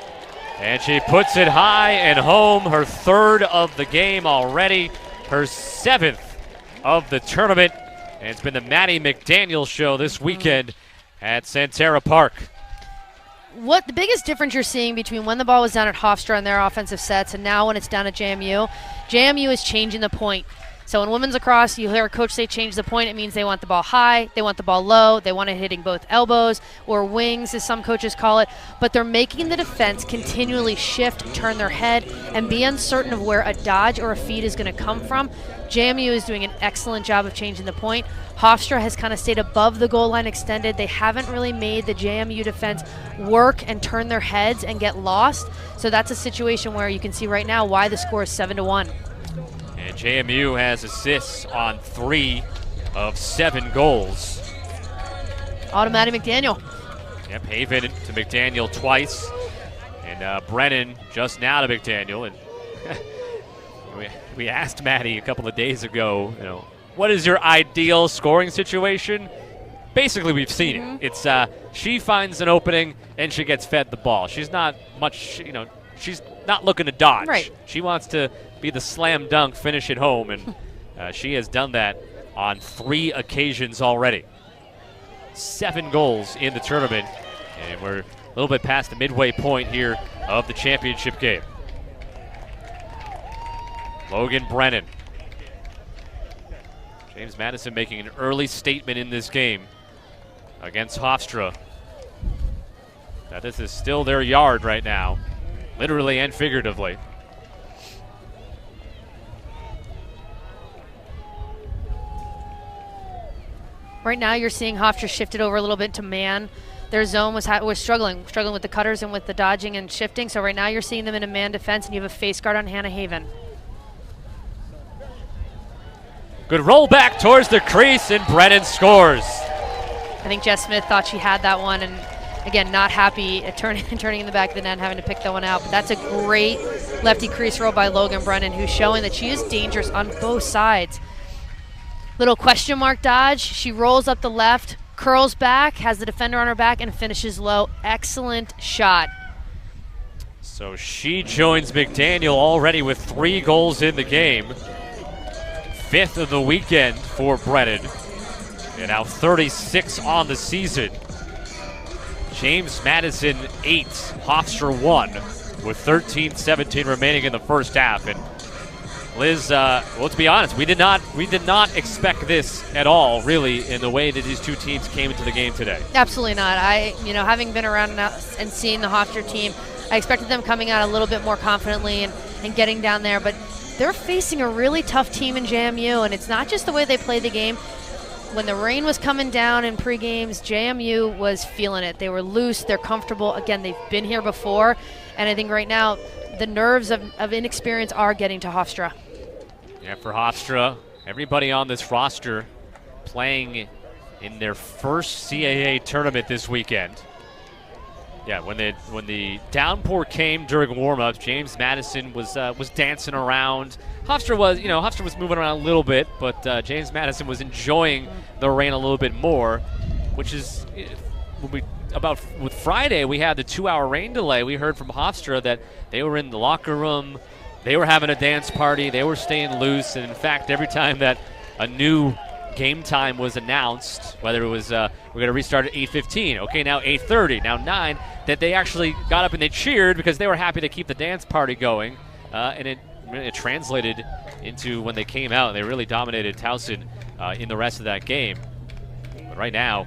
Speaker 1: and she puts it high and home. Her third of the game already, her seventh of the tournament. And it's been the Maddie McDaniel show this weekend at Santerra Park.
Speaker 2: What the biggest difference you're seeing between when the ball was down at Hofstra and their offensive sets and now when it's down at JMU, JMU is changing the point. So in women's lacrosse, you hear a coach say change the point. It means they want the ball high, they want the ball low, they want it hitting both elbows or wings, as some coaches call it. But they're making the defense continually shift, turn their head, and be uncertain of where a dodge or a feed is going to come from. JMU is doing an excellent job of changing the point. Hofstra has kind of stayed above the goal line extended. They haven't really made the JMU defense work and turn their heads and get lost. So that's a situation where you can see right now why the score is 7-1.
Speaker 1: And JMU has assists on 3 of 7 goals.
Speaker 2: Automatic McDaniel.
Speaker 1: Yep, Haven to McDaniel twice. And Brennan just now to McDaniel. And we asked Maddie a couple of days ago, what is your ideal scoring situation? Basically, we've seen it. It's she finds an opening and she gets fed the ball. She's not much, she's not looking to dodge.
Speaker 2: Right.
Speaker 1: She wants to be the slam dunk, finish it home, and she has done that on 3 occasions already. 7 goals in the tournament, and we're a little bit past the midway point here of the championship game. Logan Brennan. James Madison making an early statement in this game against Hofstra. Now this is still their yard right now, literally and figuratively.
Speaker 2: Right now you're seeing Hofstra shifted over a little bit to man. Their zone was struggling with the cutters and with the dodging and shifting. So right now you're seeing them in a man defense, and you have a face guard on Hannah Haven.
Speaker 1: Good roll back towards the crease, and Brennan scores.
Speaker 2: I think Jess Smith thought she had that one, and again, not happy at turning in the back of the net and having to pick that one out. But that's a great lefty crease roll by Logan Brennan, who's showing that she is dangerous on both sides. Little question mark dodge. She rolls up the left, curls back, has the defender on her back, and finishes low. Excellent shot.
Speaker 1: So she joins McDaniel already with 3 goals in the game. 5th of the weekend for Brennan. And now 36 on the season. James Madison 8, Hofstra 1, with 13-17 remaining in the first half. And Liz, well, let's be honest, we did not expect this at all, really, in the way that these two teams came into the game today.
Speaker 2: Absolutely not. Having been around and seeing the Hofstra team, I expected them coming out a little bit more confidently and getting down there, but they're facing a really tough team in JMU, and it's not just the way they play the game. When the rain was coming down in pre-games, JMU was feeling it. They were loose, they're comfortable. Again, they've been here before, and I think right now the nerves of inexperience are getting to Hofstra.
Speaker 1: Yeah, for Hofstra, everybody on this roster playing in their first CAA tournament this weekend. Yeah, when the downpour came during warm-ups, James Madison was dancing around. Hofstra was moving around a little bit, but James Madison was enjoying the rain a little bit more, which is with Friday we had the 2-hour rain delay. We heard from Hofstra that they were in the locker room, they were having a dance party, they were staying loose, and in fact, every time that a new game time was announced, whether it was we're going to restart at 8:15, okay, now 8:30, now 9, that they actually got up and they cheered because they were happy to keep the dance party going, and it translated into when they came out and they really dominated Towson in the rest of that game. But right now,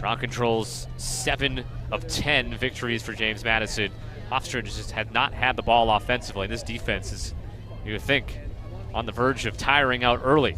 Speaker 1: ground controls 7 of 10 victories for James Madison. Hofstra just had not had the ball offensively. This defense is, you would think, on the verge of tiring out early.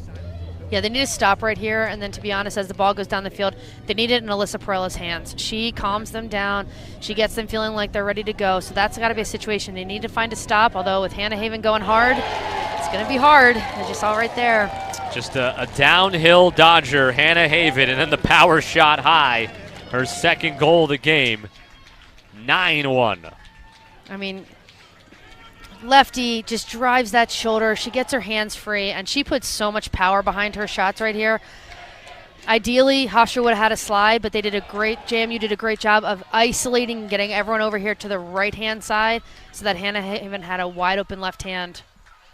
Speaker 2: Yeah, they need to stop right here, and then to be honest, as the ball goes down the field, they need it in Alyssa Perella's hands. She calms them down. She gets them feeling like they're ready to go, so that's got to be a situation. They need to find a stop, although with Hannah Haven going hard, it's going to be hard, as you saw right there.
Speaker 1: Just a downhill dodger, Hannah Haven, and then the power shot high. Her second goal of the game, 9-1.
Speaker 2: I mean, lefty just drives that shoulder. She gets her hands free, and she puts so much power behind her shots right here. Ideally, Hofstra would have had a slide, but they did a great, JMU did a great job of isolating and getting everyone over here to the right-hand side so that Hannah even had a wide open left hand.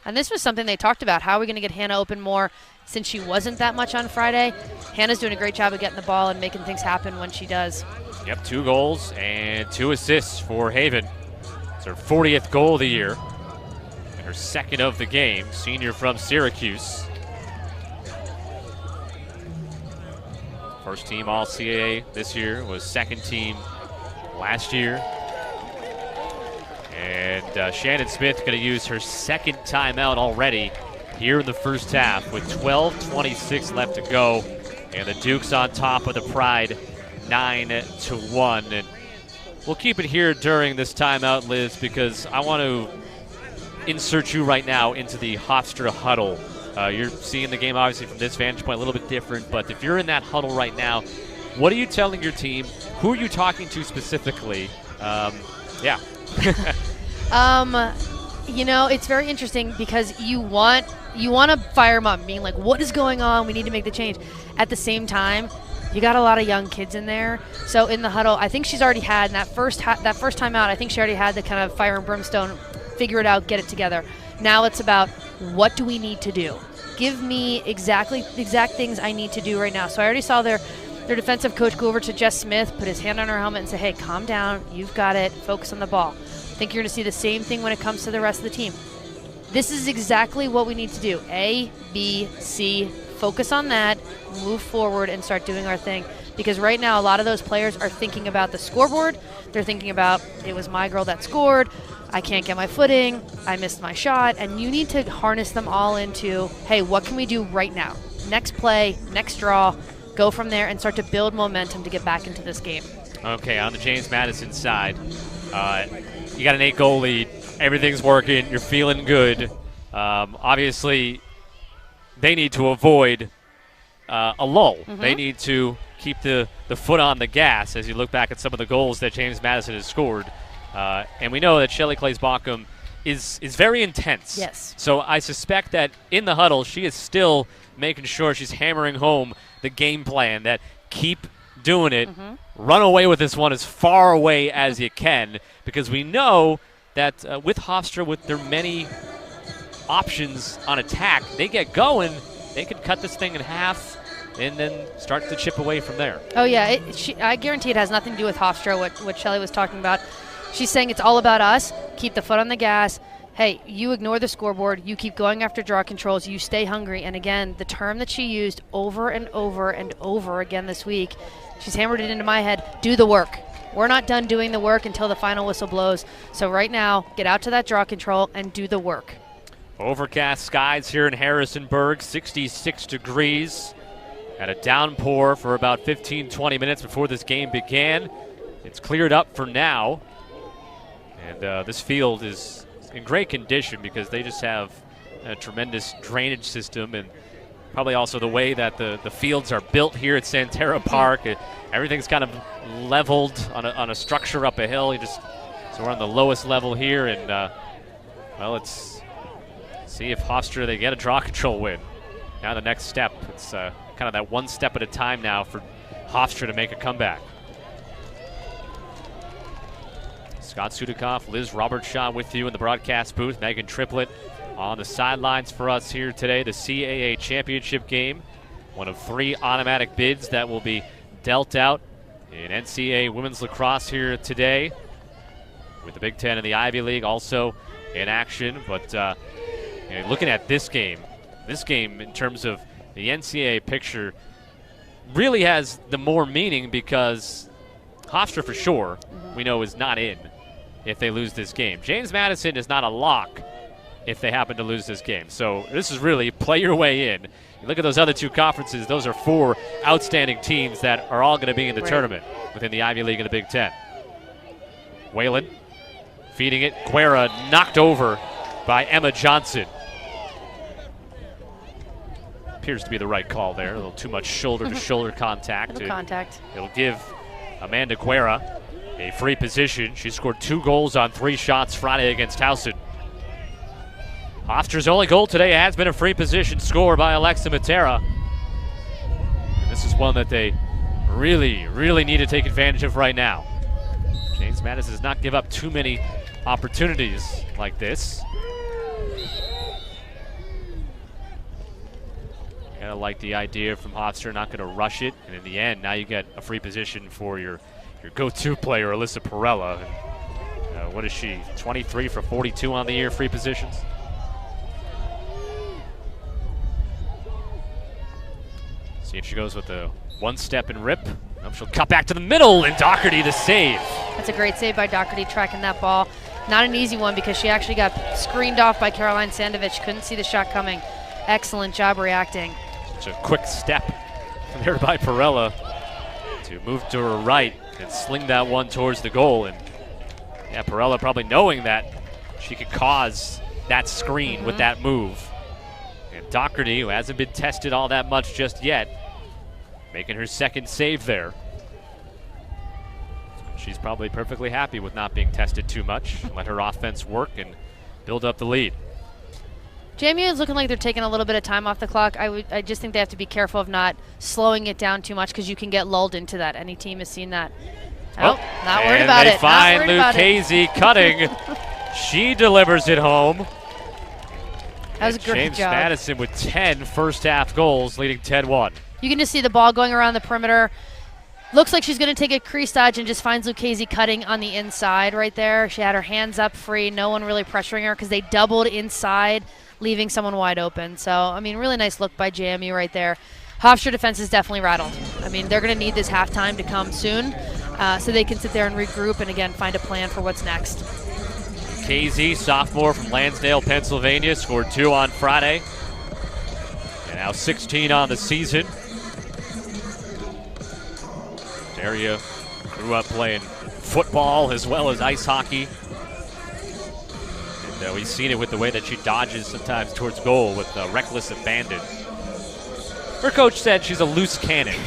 Speaker 2: And this was something they talked about. How are we going to get Hannah open more since she wasn't that much on Friday? Hannah's doing a great job of getting the ball and making things happen when she does.
Speaker 1: Yep, 2 goals and 2 assists for Haven. It's her 40th goal of the year and her 2nd of the game, senior from Syracuse. First team All-CAA this year, was 2nd team last year. And Shannon Smith going to use her 2nd timeout already here in the first half with 12:26 left to go. And the Dukes on top of the Pride 9-1. And we'll keep it here during this timeout, Liz, because I want to insert you right now into the Hofstra huddle. You're seeing the game obviously from this vantage point a little bit different, but if you're in that huddle right now, what are you telling your team? Who are you talking to specifically? Yeah.
Speaker 2: You know, it's very interesting because you want to fire them up, being like, what is going on? We need to make the change. At the same time, you got a lot of young kids in there. So in the huddle, I think she's already had in that first time out, I think she already had the kind of fire and brimstone, figure it out, get it together. Now it's about what do we need to do? Give me exact things I need to do right now. So I already saw their defensive coach go over to Jess Smith, put his hand on her helmet and say, hey, calm down. You've got it. Focus on the ball. I think you're going to see the same thing when it comes to the rest of the team. This is exactly what we need to do. A, B, C, focus on that, move forward, and start doing our thing. Because right now, a lot of those players are thinking about the scoreboard. They're thinking about, it was my girl that scored. I can't get my footing. I missed my shot. And you need to harness them all into, hey, what can we do right now? Next play, next draw. Go from there and start to build momentum to get back into this game.
Speaker 1: Okay, on the James Madison side, you got an 8-goal lead. Everything's working. You're feeling good. Obviously, they need to avoid a lull. Mm-hmm. They need to keep the foot on the gas as you look back at some of the goals that James Madison has scored. And we know that Shelley Claes-Bockham is very intense.
Speaker 2: Yes.
Speaker 1: So I suspect that in the huddle, she is still making sure she's hammering home the game plan, that keep doing it, run away with this one as far away as you can, because we know that with Hofstra, with their many options on attack, they get going, they could cut this thing in half and then start to chip away from there.
Speaker 2: Oh, yeah. I guarantee it has nothing to do with Hofstra, what Shelley was talking about. She's saying it's all about us. Keep the foot on the gas. Hey, you ignore the scoreboard. You keep going after draw controls. You stay hungry. And again, the term that she used over and over and over again this week, she's hammered it into my head, do the work. We're not done doing the work until the final whistle blows. So right now, get out to that draw control and do the work.
Speaker 1: Overcast skies here in Harrisonburg, 66 degrees. Had a downpour for about 15-20 minutes before this game began. It's cleared up for now. And this field is in great condition because they just have a tremendous drainage system, and probably also the way that the fields are built here at Santerra Park. Everything's kind of leveled on a structure up a hill. So we're on the lowest level here, and well, let's see if Hofstra, they get a draw control win. Now the next step, it's kind of that one step at a time now for Hofstra to make a comeback. Scott Sudikoff, Liz Robertshaw with you in the broadcast booth. Megan Triplett on the sidelines for us here today. The CAA championship game, one of 3 automatic bids that will be dealt out in NCAA women's lacrosse here today, with the Big Ten and the Ivy League also in action. But looking at this game in terms of the NCAA picture really has the more meaning, because Hofstra for sure we know is not in if they lose this game. James Madison is not a lock if they happen to lose this game. So this is really play your way in. You look at those other 2 conferences, those are 4 outstanding teams that are all going to be in the tournament within the Ivy League and the Big Ten. Whalen feeding it. Guerra knocked over by Emma Johnson. Appears to be the right call there. A little too much shoulder-to-shoulder contact. It'll give Amanda Guerra a free position. She scored 2 goals on 3 shots Friday against Towson. Hofstra's only goal today has been a free position score by Alexa Matera. This is one that they really, really need to take advantage of right now. James Madison does not give up too many opportunities like this. Kind of like the idea from Hofstra, not going to rush it. And in the end, now you get a free position for your go-to player, Alyssa Perella. What is she? 23 for 42 on the year, free positions. See if she goes with a one-step and rip. She'll cut back to the middle, and Doherty the save.
Speaker 2: That's a great save by Doherty, tracking that ball. Not an easy one because she actually got screened off by Caroline Sandovich. Couldn't see the shot coming. Excellent job reacting.
Speaker 1: Such a quick step there by Perella to move to her right and sling that one towards the goal. And yeah, Perella probably knowing that she could cause that screen with that move. And Doherty, who hasn't been tested all that much just yet, making her second save there. She's probably perfectly happy with not being tested too much. Let her offense work and build up the lead.
Speaker 2: JMU is looking like they're taking a little bit of time off the clock. I just think they have to be careful of not slowing it down too much because you can get lulled into that. Any team has seen that. Oh, not worried about it.
Speaker 1: And they find Lucchese cutting. She delivers it home.
Speaker 2: That was a great
Speaker 1: James
Speaker 2: job.
Speaker 1: Madison with 10 first-half goals, leading 10-1.
Speaker 2: You can just see the ball going around the perimeter. Looks like she's going to take a crease dodge and just finds Lucchese cutting on the inside right there. She had her hands up free. No one really pressuring her because they doubled inside, leaving someone wide open. So, I mean, really nice look by JMU right there. Hofstra defense is definitely rattled. I mean, they're going to need this halftime to come soon so they can sit there and regroup and, again, find a plan for what's next.
Speaker 1: KZ, sophomore from Lansdale, Pennsylvania, scored 2 on Friday. And now 16 on the season. Daria grew up playing football as well as ice hockey. And we've seen it with the way that she dodges sometimes towards goal with reckless abandon. Her coach said she's a loose cannon,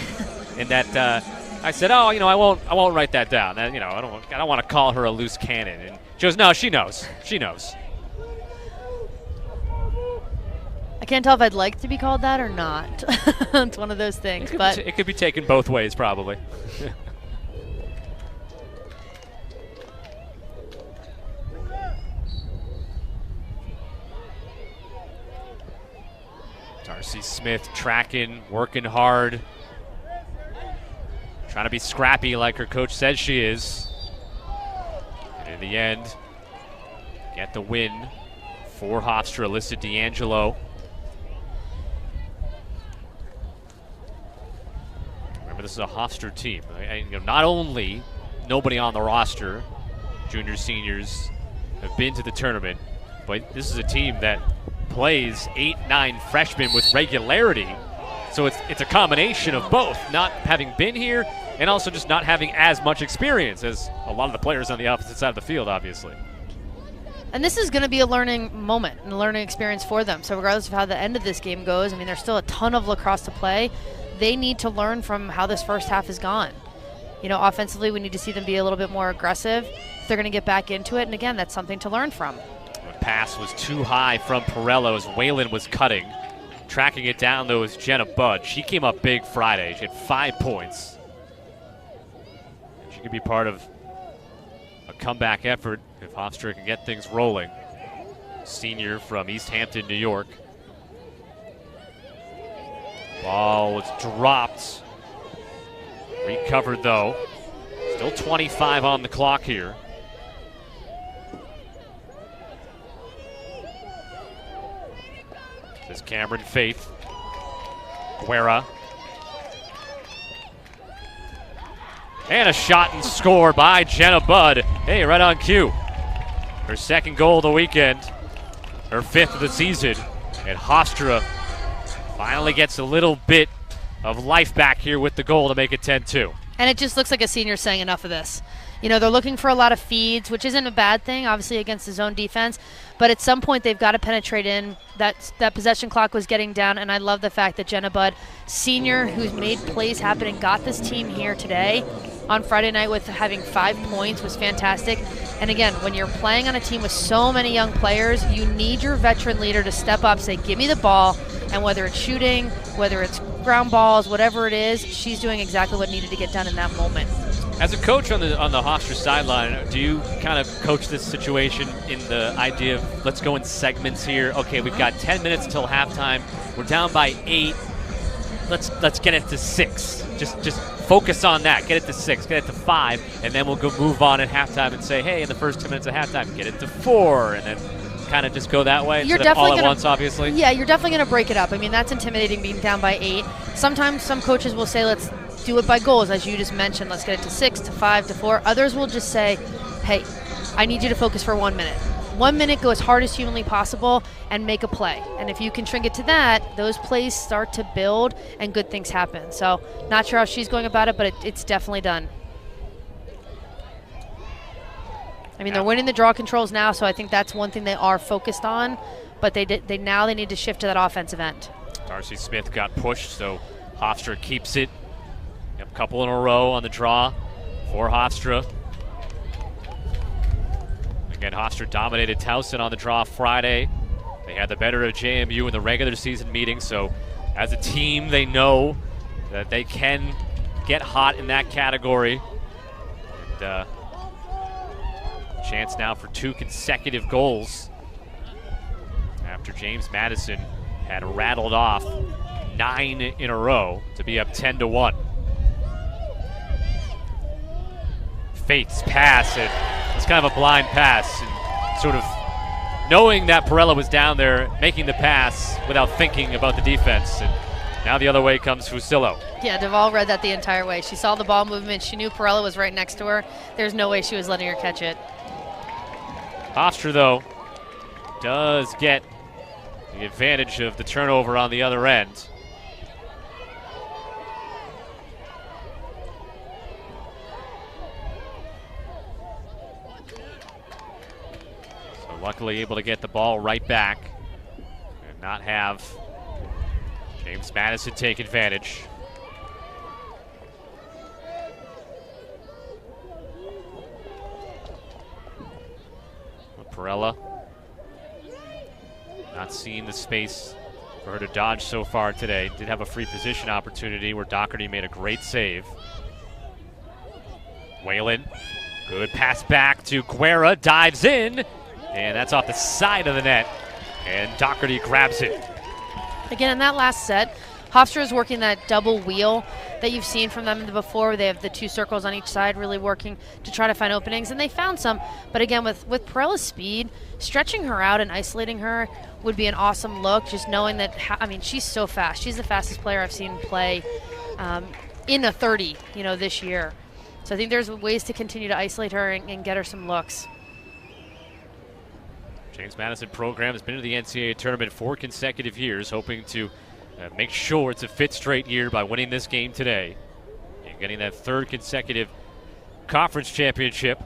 Speaker 1: and that I said, oh, you know, I won't write that down. You know, I don't want to call her a loose cannon. And she goes, no, she knows. She knows.
Speaker 2: I can't tell if I'd like to be called that or not. It's one of those things. But
Speaker 1: it could be taken both ways, probably. Darcy Smith tracking, working hard, trying to be scrappy like her coach says she is. And in the end, get the win for Hofstra. Alyssa D'Angelo. Remember, this is a Hofstra team. And, you know, not only nobody on the roster, juniors, seniors, have been to the tournament, but this is a team that plays 8-9 freshmen with regularity. So it's a combination of both, not having been here and also just not having as much experience as a lot of the players on the opposite side of the field, obviously.
Speaker 2: And this is going to be a learning moment and a learning experience for them. So regardless of how the end of this game goes, I mean, there's still a ton of lacrosse to play. They need to learn from how this first half has gone. You know, offensively, we need to see them be a little bit more aggressive. They're going to get back into it, and again, that's something to learn from.
Speaker 1: The pass was too high from Perella as Whalen was cutting. Tracking it down, though, is Jenna Budd. She came up big Friday. She had 5 points. She could be part of a comeback effort if Hofstra can get things rolling. Senior from East Hampton, New York. Ball was dropped. Recovered, though. Still 25 on the clock here. This is Cameron Faith. Guerra. And a shot and score by Jenna Budd. Hey, right on cue. Her second goal of the weekend. Her 5th of the season. And Hofstra finally gets a little bit of life back here with the goal to make it 10-2.
Speaker 2: And it just looks like a senior saying enough of this. You know, they're looking for a lot of feeds, which isn't a bad thing, obviously, against the zone defense. But at some point, they've got to penetrate in. That possession clock was getting down, and I love the fact that Jenna Budd, senior, who's made plays happen and got this team here today on Friday night with having 5 points, was fantastic. And again, when you're playing on a team with so many young players, you need your veteran leader to step up, say, give me the ball. And whether it's shooting, whether it's ground balls, whatever it is, she's doing exactly what needed to get done in that moment.
Speaker 1: As a coach on the Hofstra sideline, do you kind of coach this situation in the idea of let's go in segments here? Okay, we've got 10 minutes till halftime. We're down by 8. Let's get it to 6. Just focus on that. Get it to 6. Get it to 5, and then we'll go move on at halftime and say, hey, in the first 2 minutes of halftime, get it to 4, and then kind of just go that way instead of all at once, obviously.
Speaker 2: Yeah, you're definitely going to break it up. I mean, that's intimidating being down by 8. Sometimes some coaches will say, let's do it by goals, as you just mentioned. Let's get it to 6, to 5, to 4. Others will just say, hey, I need you to focus for 1 minute. 1 minute, go as hard as humanly possible and make a play. And if you can shrink it to that, those plays start to build and good things happen. So not sure how she's going about it, but it's definitely done. I mean, they're winning the draw controls now, so I think that's one thing they are focused on. But they need to shift to that offensive end.
Speaker 1: Darcy Smith got pushed, so Hofstra keeps it. A couple in a row on the draw for Hofstra. Again, Hofstra dominated Towson on the draw Friday. They had the better of JMU in the regular season meeting, so as a team, they know that they can get hot in that category. And chance now for 2 consecutive goals after James Madison had rattled off 9 in a row to be up 10-1. Faith's pass, and it's kind of a blind pass, and sort of knowing that Perella was down there making the pass without thinking about the defense. And now the other way comes Fusillo.
Speaker 2: Yeah, Duvall read that the entire way. She saw the ball movement. She knew Perella was right next to her. There's no way she was letting her catch it.
Speaker 1: Hofstra, though, does get the advantage of the turnover on the other end. So luckily able to get the ball right back and not have James Madison take advantage. Perella not seeing the space for her to dodge so far today. Did have a free position opportunity where Doherty made a great save. Whalen, good pass back to Guerra, dives in, and that's off the side of the net, and Doherty grabs it.
Speaker 2: Again, in that last set, Hofstra is working that double wheel that you've seen from them before, where they have the 2 circles on each side really working to try to find openings, and they found some. But again, with Perella's speed, stretching her out and isolating her would be an awesome look, just knowing that, I mean, she's so fast. She's the fastest player I've seen play in a 30, this year. So I think there's ways to continue to isolate her and get her some looks.
Speaker 1: James Madison program has been to the NCAA tournament 4 consecutive years, hoping to make sure it's a 5th straight year by winning this game today and getting that 3rd consecutive conference championship.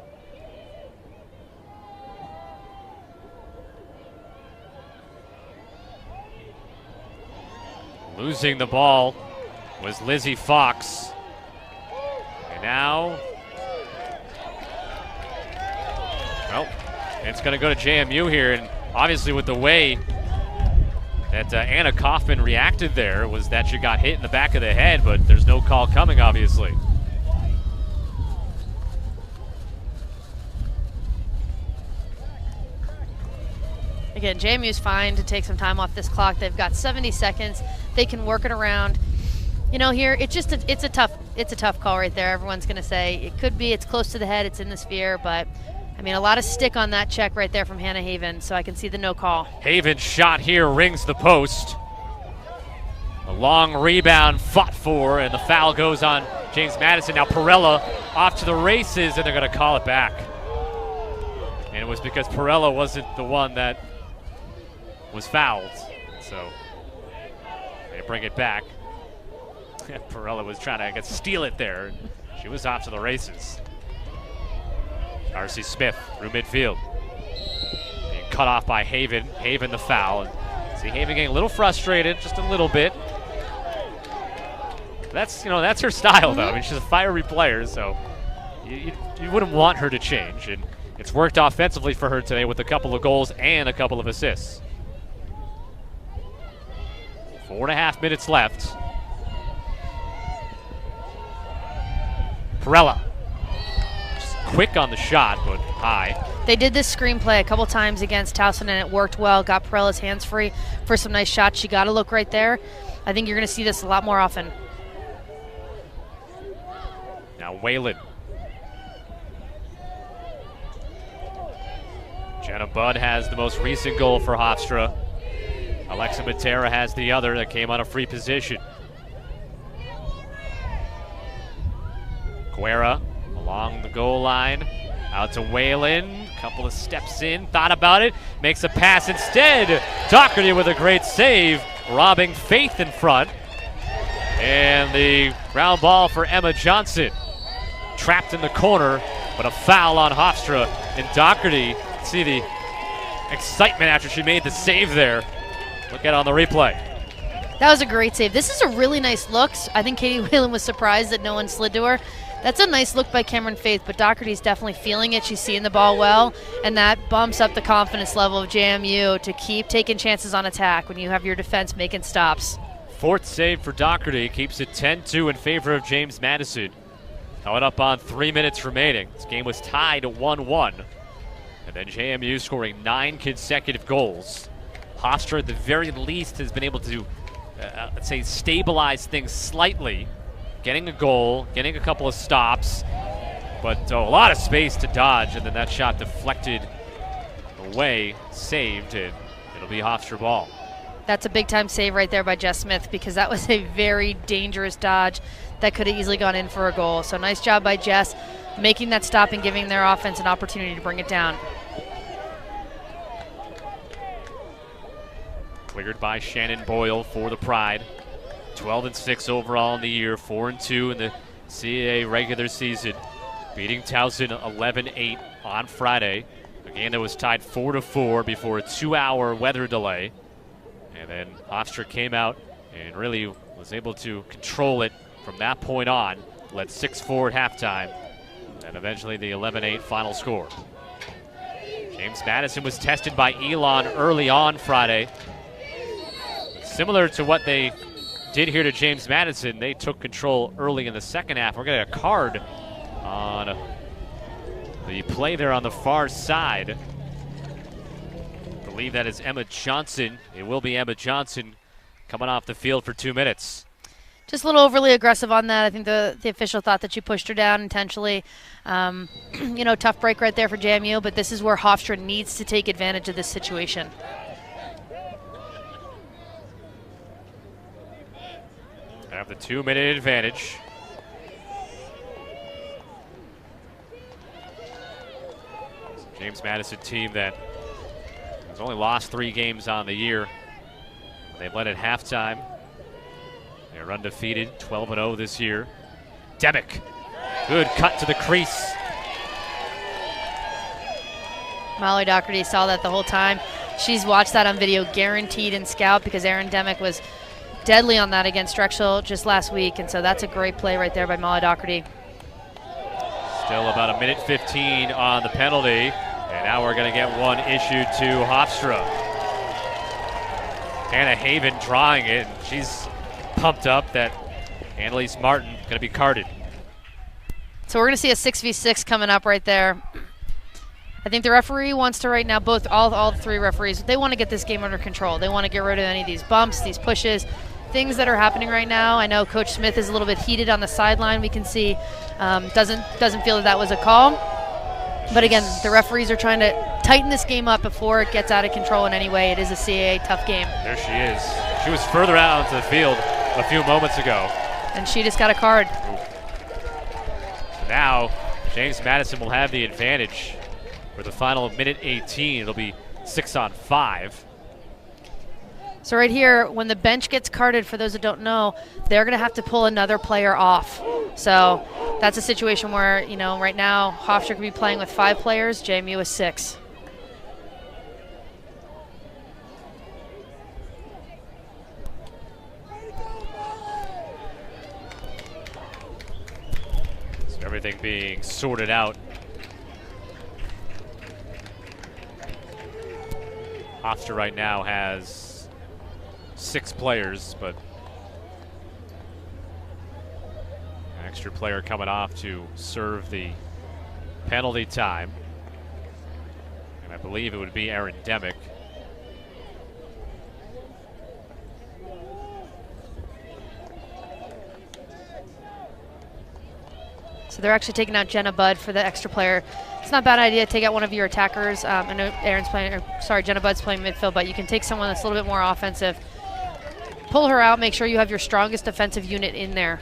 Speaker 1: Losing the ball was Lizzie Fox. And now, well, it's going to go to JMU here, and obviously with the way that Anna Kaufman reacted there was that she got hit in the back of the head, but there's no call coming, obviously.
Speaker 2: Again, JMU's fine to take some time off this clock. They've got 70 seconds. They can work it around. Here it's just it's a tough call right there. Everyone's going to say it could be, it's close to the head, it's in the sphere, but I mean, a lot of stick on that check right there from Hannah Haven, so I can see the no call.
Speaker 1: Haven's shot here rings the post. A long rebound fought for, and the foul goes on James Madison. Now Perella off to the races, and they're going to call it back. And it was because Perella wasn't the one that was fouled. So they bring it back. Perella was trying to steal it there. She was off to the races. Darcy Smith through midfield. Being cut off by Haven. Haven the foul. And see Haven getting a little frustrated, just a little bit. That's her style though. I mean, she's a fiery player, so you wouldn't want her to change. And it's worked offensively for her today with a couple of goals and a couple of assists. 4.5 minutes left. Perella. Just quick on the shot, but high.
Speaker 2: They did this screenplay a couple times against Towson, and it worked well. Got Perella's hands free for some nice shots. She got to look right there. I think you're going to see this a lot more often.
Speaker 1: Now Whalen. Jenna Budd has the most recent goal for Hofstra. Alexa Matera has the other that came on a free position. Guerra along the goal line. Out to Whalen. Couple of steps in. Thought about it. Makes a pass instead. Doherty with a great save. Robbing Faith in front. And the ground ball for Emma Johnson. Trapped in the corner, but a foul on Hofstra. And Doherty, see the excitement after she made the save there. Look at it on the replay.
Speaker 2: That was a great save. This is a really nice look. I think Katie Whalen was surprised that no one slid to her. That's a nice look by Cameron Faith, but Doherty's definitely feeling it. She's seeing the ball well, and that bumps up the confidence level of JMU to keep taking chances on attack when you have your defense making stops.
Speaker 1: Fourth save for Doherty keeps it 10-2 in favor of James Madison. Coming up on 3 minutes remaining. This game was tied 1-1. And then JMU scoring 9 consecutive goals. Hofstra, at the very least, has been able to, let's say, stabilize things slightly. Getting a goal, getting a couple of stops, but a lot of space to dodge, and then that shot deflected away, saved, and it'll be Hofstra ball.
Speaker 2: That's a big-time save right there by Jess Smith, because that was a very dangerous dodge that could have easily gone in for a goal. So nice job by Jess making that stop and giving their offense an opportunity to bring it down.
Speaker 1: Cleared by Shannon Boyle for the Pride. 12-6 overall in the year, 4-2 in the CAA regular season. Beating Towson 11-8 on Friday. A game that was tied 4-4 before a 2-hour weather delay. And then Hofstra came out and really was able to control it from that point on. Led 6-4 at halftime. And eventually the 11-8 final score. James Madison was tested by Elon early on Friday. Similar to what they did here to James Madison, they took control early in the second half. We're getting a card on the play there on the far side. I believe that is Emma Johnson. It will be Emma Johnson coming off the field for 2 minutes.
Speaker 2: Just a little overly aggressive on that. I think the official thought that she pushed her down intentionally. Tough break right there for JMU, but this is where Hofstra needs to take advantage of this situation.
Speaker 1: Have the 2-minute advantage. James Madison team that has only lost 3 games on the year. They've led at halftime. They're undefeated, 12-0 this year. Demick, good cut to the crease.
Speaker 2: Molly Doherty saw that the whole time. She's watched that on video, guaranteed in scout, because Erin Demick was deadly on that against Drexel just last week, and so that's a great play right there by Molly Doherty.
Speaker 1: Still about 1:15 on the penalty, and now we're going to get one issued to Hofstra. Hannah Haven drawing it, and she's pumped up that Annalise Martin going to be carded.
Speaker 2: So we're going to see a 6v6 coming up right there. I think the referee wants to right now, all 3 referees, they want to get this game under control. They want to get rid of any of these bumps, these pushes, things that are happening right now. I know Coach Smith is a little bit heated on the sideline. We can see doesn't feel that was a call. But again, the referees are trying to tighten this game up before it gets out of control in any way. It is a CAA tough game.
Speaker 1: There she is. She was further out onto the field a few moments ago.
Speaker 2: And she just got a card.
Speaker 1: So now James Madison will have the advantage. For the final minute 18, it'll be 6-on-5.
Speaker 2: So right here, when the bench gets carded, for those that don't know, they're going to have to pull another player off. So that's a situation where, right now, Hofstra could be playing with 5 players, JMU with 6.
Speaker 1: So everything being sorted out. Hofstra right now has 6 players, but an extra player coming off to serve the penalty time. And I believe it would be Aaron Demick.
Speaker 2: So they're actually taking out Jenna Budd for the extra player. It's not a bad idea to take out one of your attackers. I know Jenna Budd's playing midfield, but you can take someone that's a little bit more offensive. Pull her out, make sure you have your strongest defensive unit in there.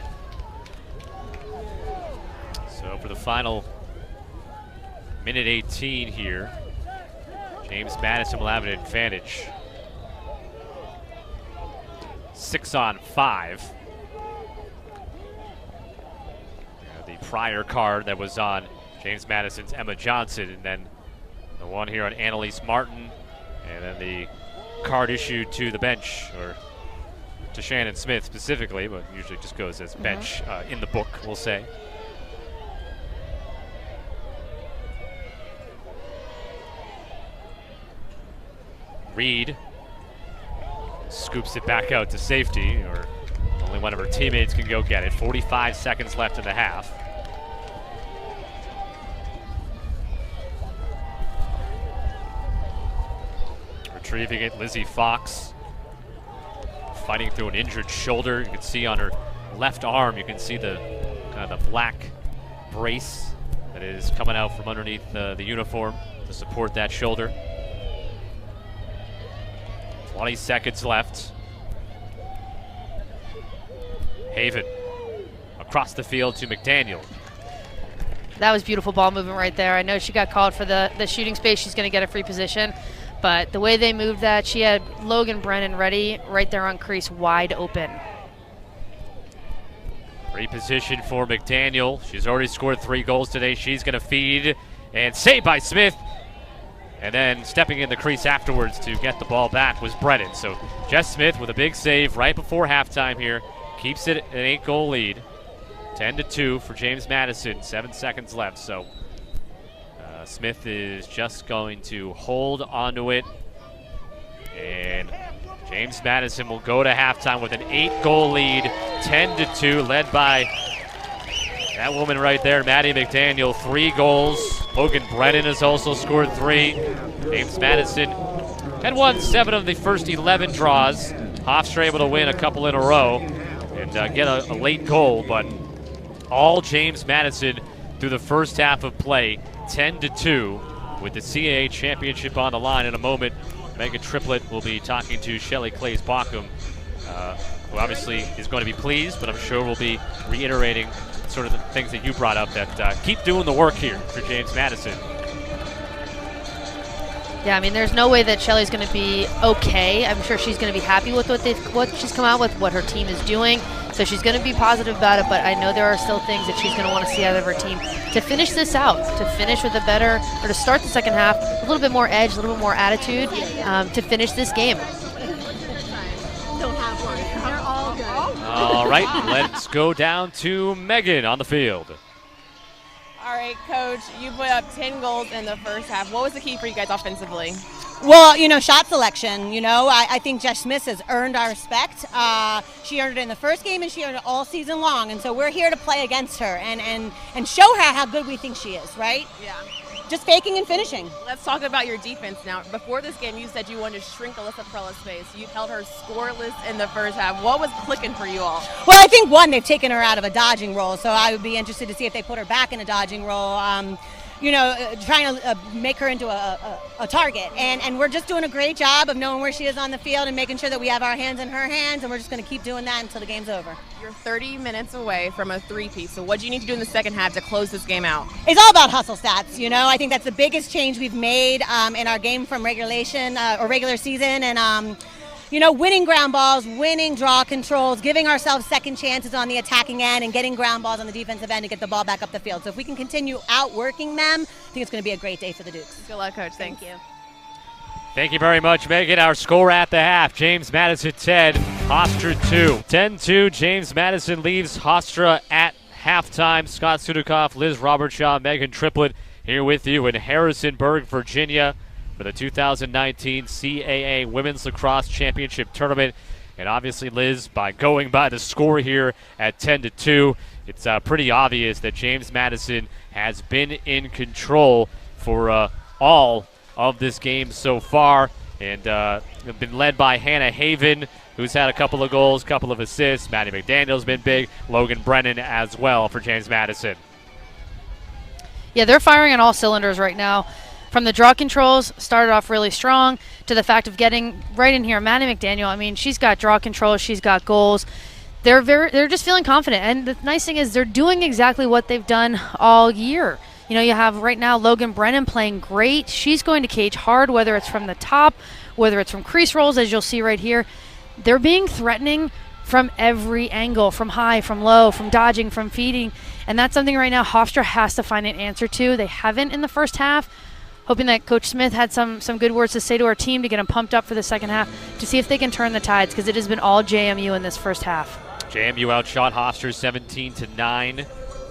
Speaker 1: So for the final minute 18 here, James Madison will have an advantage. 6-on-5. The prior card that was on James Madison's Emma Johnson, and then the one here on Annalise Martin, and then the card issued to the bench, or to Shannon Smith specifically, but usually just goes as bench in the book, we'll say. Reed scoops it back out to safety, or only one of her teammates can go get it. 45 seconds left in the half. Retrieving it, Lizzie Fox. Fighting through an injured shoulder. You can see on her left arm, you can see the kind of the black brace that is coming out from underneath the uniform to support that shoulder. 20 seconds left. Haven across the field to McDaniel.
Speaker 2: That was beautiful ball movement right there. I know she got called for the shooting space. She's going to get a free position. But the way they moved that, she had Logan Brennan ready right there on crease, wide open.
Speaker 1: Great position for McDaniel. She's already scored 3 goals today. She's going to feed, and saved by Smith. And then stepping in the crease afterwards to get the ball back was Brennan. So Jess Smith with a big save right before halftime here. Keeps it an 8-goal lead. 10-2 for James Madison. 7 seconds left. So Smith is just going to hold onto it. And James Madison will go to halftime with an 8-goal lead. 10-2, led by that woman right there, Maddie McDaniel. 3 goals. Logan Brennan has also scored 3. James Madison had won 7 of the first 11 draws. Hofstra able to win a couple in a row and get a late goal, but all James Madison through the first half of play. 10-2 with the CAA championship on the line. In a moment, Megan Triplett will be talking to Shelley Clays-Bockham, who obviously is going to be pleased, but I'm sure will be reiterating sort of the things that you brought up, that keep doing the work here for James Madison.
Speaker 2: Yeah, I mean, there's no way that Shelley's going to be okay. I'm sure she's going to be happy with what she's come out with, what her team is doing. So she's going to be positive about it, but I know there are still things that she's going to want to see out of her team to finish this out, to finish with a better, or to start the second half a little bit more edge, a little bit more attitude, to finish this game.
Speaker 5: Don't have one. They're all good.
Speaker 1: All right, let's go down to Megan on the field.
Speaker 3: All right, Coach, you put up 10 goals in the first half. What was the key for you guys offensively?
Speaker 5: Well, shot selection. I think Jess Smith has earned our respect. She earned it in the first game, and she earned it all season long. And so we're here to play against her and show her how good we think she is, right?
Speaker 3: Yeah.
Speaker 5: Just faking and finishing.
Speaker 3: Let's talk about your defense now. Before this game, you said you wanted to shrink Alyssa Prella's space. You held her scoreless in the first half. What was clicking for you all?
Speaker 5: Well, I think, one, they've taken her out of a dodging role, so I would be interested to see if they put her back in a dodging role. Trying to make her into a target. And we're just doing a great job of knowing where she is on the field and making sure that we have our hands in her hands, and we're just going to keep doing that until the game's over.
Speaker 3: You're 30 minutes away from a three-peat, so what do you need to do in the second half to close this game out?
Speaker 5: It's all about hustle stats, I think that's the biggest change we've made in our game from regulation or regular season, and winning ground balls, winning draw controls, giving ourselves second chances on the attacking end, and getting ground balls on the defensive end to get the ball back up the field. So if we can continue outworking them, I think it's going to be a great day for the Dukes.
Speaker 3: Good luck, Coach. Thank you.
Speaker 1: Thank you very much, Megan. Our score at the half, James Madison 10, Hofstra 2. 10-2, James Madison leaves Hofstra at halftime. Scott Sudikoff, Liz Robertshaw, Megan Triplett here with you in Harrisonburg, Virginia, for the 2019 CAA Women's Lacrosse Championship Tournament. And obviously, Liz, by going by the score here at 10-2, it's pretty obvious that James Madison has been in control for all of this game so far. And have been led by Hannah Haven, who's had a couple of goals, couple of assists. Maddie McDaniel's been big. Logan Brennan as well for James Madison.
Speaker 2: Yeah, they're firing on all cylinders right now. From the draw controls, started off really strong, to the fact of getting right in here. Maddie McDaniel, I mean, she's got draw control, she's got goals. They're just feeling confident. And the nice thing is they're doing exactly what they've done all year. You know, you have right now Logan Brennan playing great. She's going to cage hard, whether it's from the top, whether it's from crease rolls, as you'll see right here. They're being threatening from every angle, from high, from low, from dodging, from feeding. And that's something right now Hofstra has to find an answer to. They haven't in the first half. Hoping that Coach Smith had some good words to say to our team to get them pumped up for the second half to see if they can turn the tides, because it has been all JMU in this first half.
Speaker 1: JMU outshot Hofstra 17-9,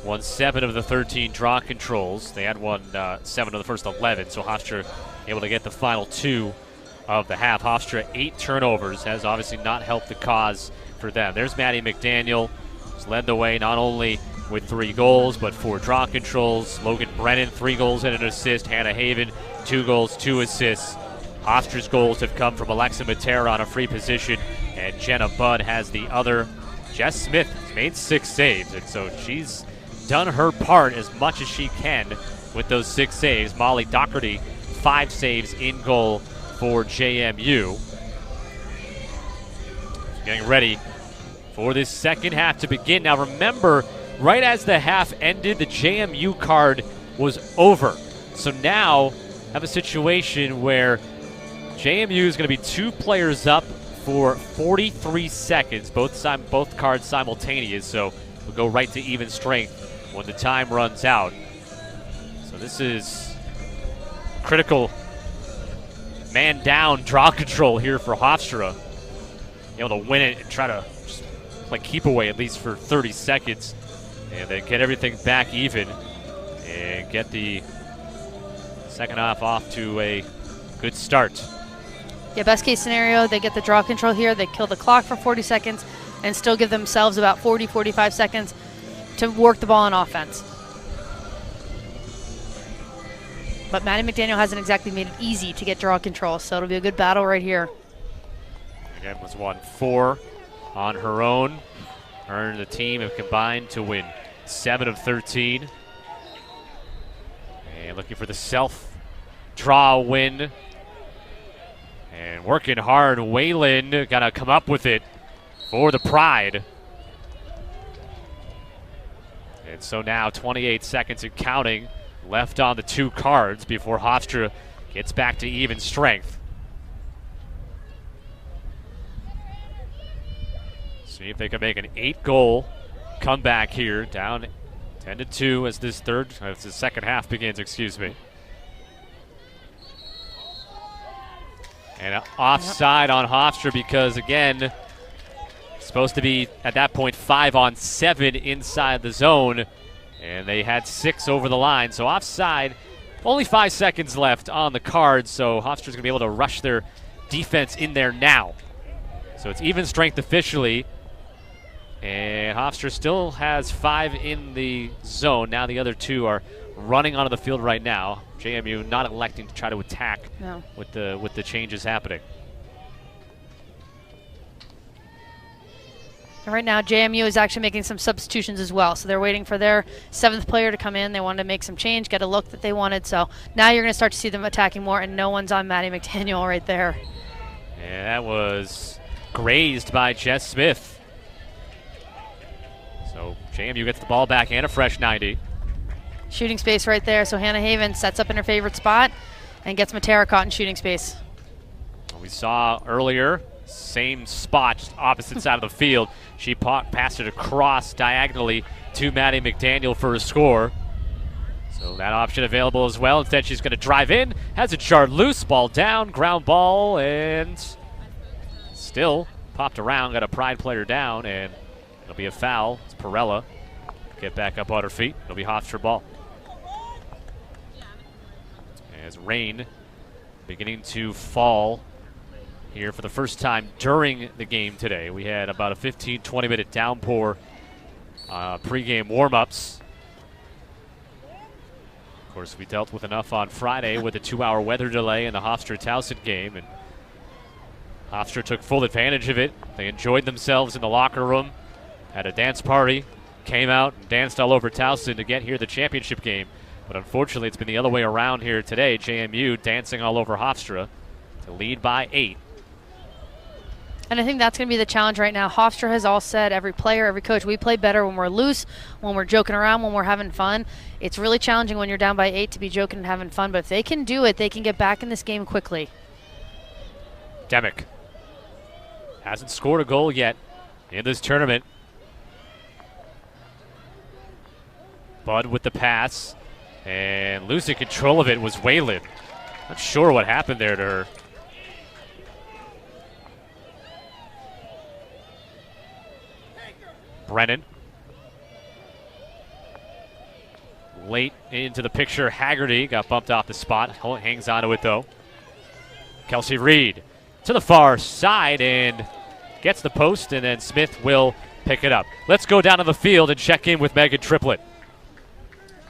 Speaker 1: won 7 of the 13 draw controls. They had won 7 of the first 11, so Hofstra able to get the final 2 of the half. Hofstra 8 turnovers has obviously not helped the cause for them. There's Maddie McDaniel, who's led the way not only with 3 goals, but 4 draw controls. Logan Brennan, 3 goals and an assist. Hannah Haven, 2 goals, 2 assists. Hofstra's goals have come from Alexa Matera on a free position, and Jenna Budd has the other. Jess Smith has made 6 saves, and so she's done her part as much as she can with those 6 saves. Molly Doherty, 5 saves in goal for JMU. Getting ready for this second half to begin. Now remember, right as the half ended, the JMU card was over. So now have a situation where JMU is going to be 2 players up for 43 seconds, both cards simultaneous. So we'll go right to even strength when the time runs out. So this is critical man down draw control here for Hofstra. Able to win it and try to just play keep away at least for 30 seconds. And then get everything back even and get the second half off to a good start.
Speaker 2: Yeah, best case scenario, they get the draw control here, they kill the clock for 40 seconds and still give themselves about 40, 45 seconds to work the ball on offense. But Maddie McDaniel hasn't exactly made it easy to get draw control, so it'll be a good battle right here.
Speaker 1: Again, was won 4 on her own. Her and the team have combined to win 7 of 13. And looking for the self-draw win. And working hard, Waylon got to come up with it for the Pride. And so now 28 seconds and counting left on the 2 cards before Hofstra gets back to even strength. See if they can make an 8-goal comeback here, down 10-2 as the second half begins, excuse me. And offside on Hofstra because, again, supposed to be at that point 5-on-7 inside the zone, and they had 6 over the line. So offside, only 5 seconds left on the card, so Hofstra's going to be able to rush their defense in there now. So it's even strength officially. And Hofstra still has 5 in the zone. Now the other 2 are running onto the field right now. JMU not electing to try to attack with the changes happening.
Speaker 2: And right now, JMU is actually making some substitutions as well. So they're waiting for their 7th player to come in. They wanted to make some change, get a look that they wanted. So now you're going to start to see them attacking more, and no one's on Maddie McDaniel right there.
Speaker 1: And that was grazed by Jess Smith. So JMU gets the ball back and a fresh 90.
Speaker 2: Shooting space right there. So Hannah Haven sets up in her favorite spot and gets Matera caught in shooting space.
Speaker 1: We saw earlier, same spot, just opposite side of the field. She passed it across diagonally to Maddie McDaniel for a score. So that option available as well. Instead, she's going to drive in, has it jarred loose, ball down, ground ball, and still popped around, got a Pride player down, and it'll be a foul. It's Perella. Get back up on her feet. It'll be Hofstra ball. As rain beginning to fall here for the first time during the game today. We had about a 15-20 minute downpour pregame warm-ups. Of course, we dealt with enough on Friday with a 2-hour weather delay in the Hofstra-Towson game, and Hofstra took full advantage of it. They enjoyed themselves in the locker room, had a dance party, came out and danced all over Towson to get here the championship game. But unfortunately, it's been the other way around here today. JMU dancing all over Hofstra to lead by 8.
Speaker 2: And I think that's going to be the challenge right now. Hofstra has all said, every player, every coach, we play better when we're loose, when we're joking around, when we're having fun. It's really challenging when you're down by 8 to be joking and having fun. But if they can do it, they can get back in this game quickly.
Speaker 1: Demick hasn't scored a goal yet in this tournament. Bud with the pass. And losing control of it was Whalen. Not sure what happened there to her. Brennan. Late into the picture, Haggerty got bumped off the spot. Hangs onto it though. Kelsey Reed to the far side and gets the post, and then Smith will pick it up. Let's go down to the field and check in with Megan Triplett.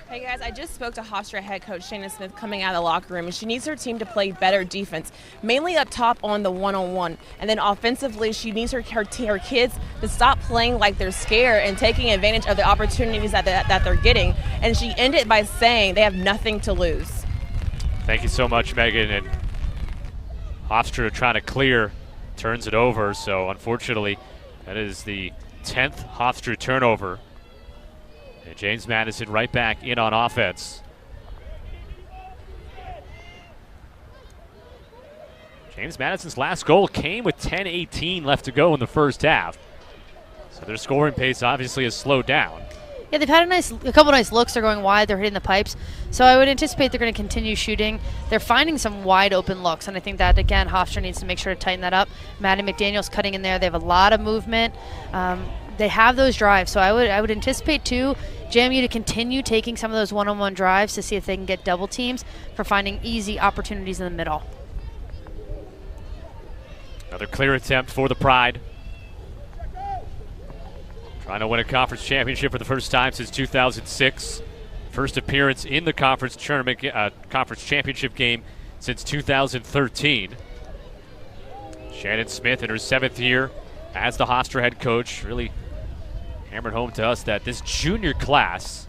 Speaker 3: Hey guys, I just spoke to Hofstra head coach Shannon Smith coming out of the locker room, and she needs her team to play better defense, mainly up top on the one-on-one. And then offensively, she needs her kids to stop playing like they're scared and taking advantage of the opportunities that they're getting. And she ended by saying they have nothing to lose.
Speaker 1: Thank you so much, Megan. And Hofstra trying to clear, turns it over. So unfortunately, that is the 10th Hofstra turnover. And James Madison right back in on offense. James Madison's last goal came with 10:18 left to go in the first half. So their scoring pace obviously has slowed down.
Speaker 2: Yeah, they've had a couple nice looks. They're going wide. They're hitting the pipes. So I would anticipate they're going to continue shooting. They're finding some wide open looks, and I think that, again, Hofstra needs to make sure to tighten that up. Maddie McDaniel's cutting in there. They have a lot of movement. They have those drives, so I would anticipate, too, JMU to continue taking some of those one-on-one drives to see if they can get double teams for finding easy opportunities in the middle.
Speaker 1: Another clear attempt for the Pride. Trying to win a conference championship for the first time since 2006. First appearance in the conference tournament, conference championship game since 2013. Shannon Smith in her 7th year as the Hofstra head coach really hammered home to us that this junior class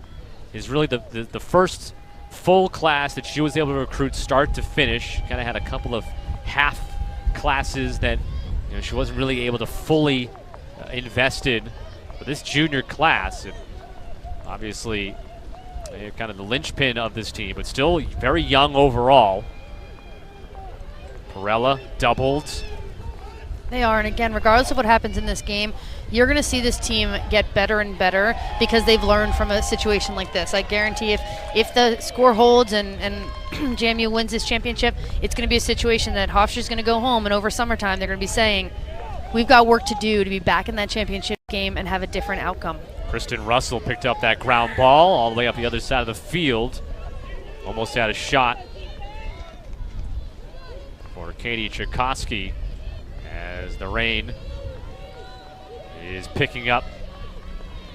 Speaker 1: is really the first full class that she was able to recruit start to finish. Kind of had a couple of half classes that she wasn't really able to fully invest in. But this junior class, and obviously kind of the linchpin of this team, but still very young overall. Perella doubled.
Speaker 2: They are, and again, regardless of what happens in this game, you're going to see this team get better and better because they've learned from a situation like this. I guarantee if the score holds and JMU wins this championship, it's going to be a situation that Hofstra's going to go home, and over summertime they're going to be saying, we've got work to do to be back in that championship game and have a different outcome.
Speaker 1: Kristen Russell picked up that ground ball all the way up the other side of the field. Almost had a shot for Katie Tchaikovsky as the rain is picking up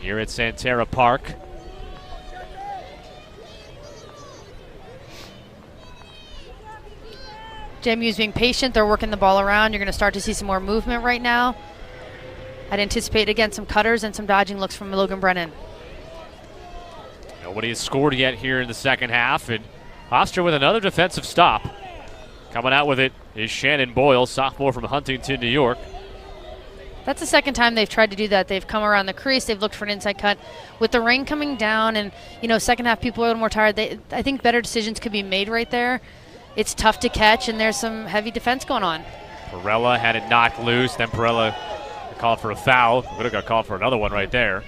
Speaker 1: here at Santerra Park.
Speaker 2: JMU's being patient. They're working the ball around. You're going to start to see some more movement right now. I'd anticipate, again, some cutters and some dodging looks from Logan Brennan.
Speaker 1: Nobody has scored yet here in the second half, and Hofstra with another defensive stop. Coming out with it is Shannon Boyle, sophomore from Huntington, New York.
Speaker 2: That's the second time they've tried to do that. They've come around the crease. They've looked for an inside cut. With the rain coming down and, second half people are a little more tired, I think better decisions could be made right there. It's tough to catch, and there's some heavy defense going on.
Speaker 1: Perella had it knocked loose. Then Perella called for a foul. Would have got called for another one right there.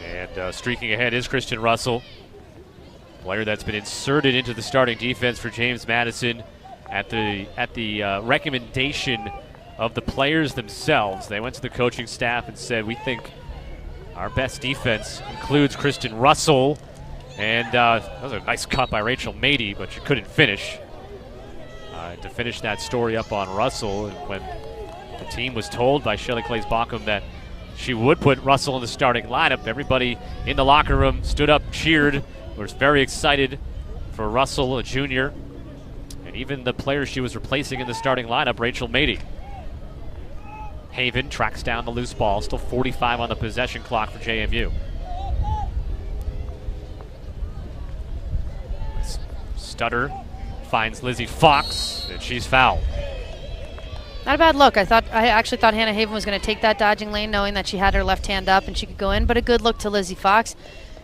Speaker 1: And streaking ahead is Kristen Russell, player that's been inserted into the starting defense for James Madison at the recommendation of the players themselves. They went to the coaching staff and said, we think our best defense includes Kristen Russell. And that was a nice cut by Rachel Mady, but she couldn't finish. to finish that story up on Russell. And when the team was told by Shelly Claes-Bockham that she would put Russell in the starting lineup, everybody in the locker room stood up, cheered, was very excited for Russell, a junior, and even the player she was replacing in the starting lineup, Rachel Mady. Haven tracks down the loose ball, still 45 on the possession clock for JMU. Stutter finds Lizzie Fox, and she's fouled.
Speaker 2: Not a bad look. I actually thought Hannah Haven was going to take that dodging lane, knowing that she had her left hand up and she could go in, but a good look to Lizzie Fox.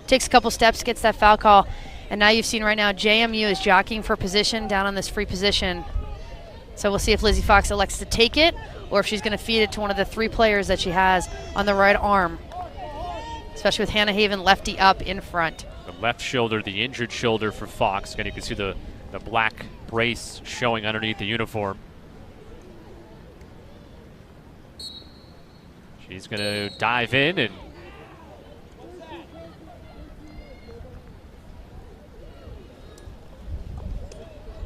Speaker 2: Takes a couple steps, gets that foul call, and now you've seen right now JMU is jockeying for position down on this free position. So we'll see if Lizzie Fox elects to take it or if she's going to feed it to one of the 3 players that she has on the right arm, especially with Hannah Haven lefty up in front.
Speaker 1: The left shoulder, the injured shoulder for Fox. Again, you can see the black brace showing underneath the uniform. She's going to dive in, and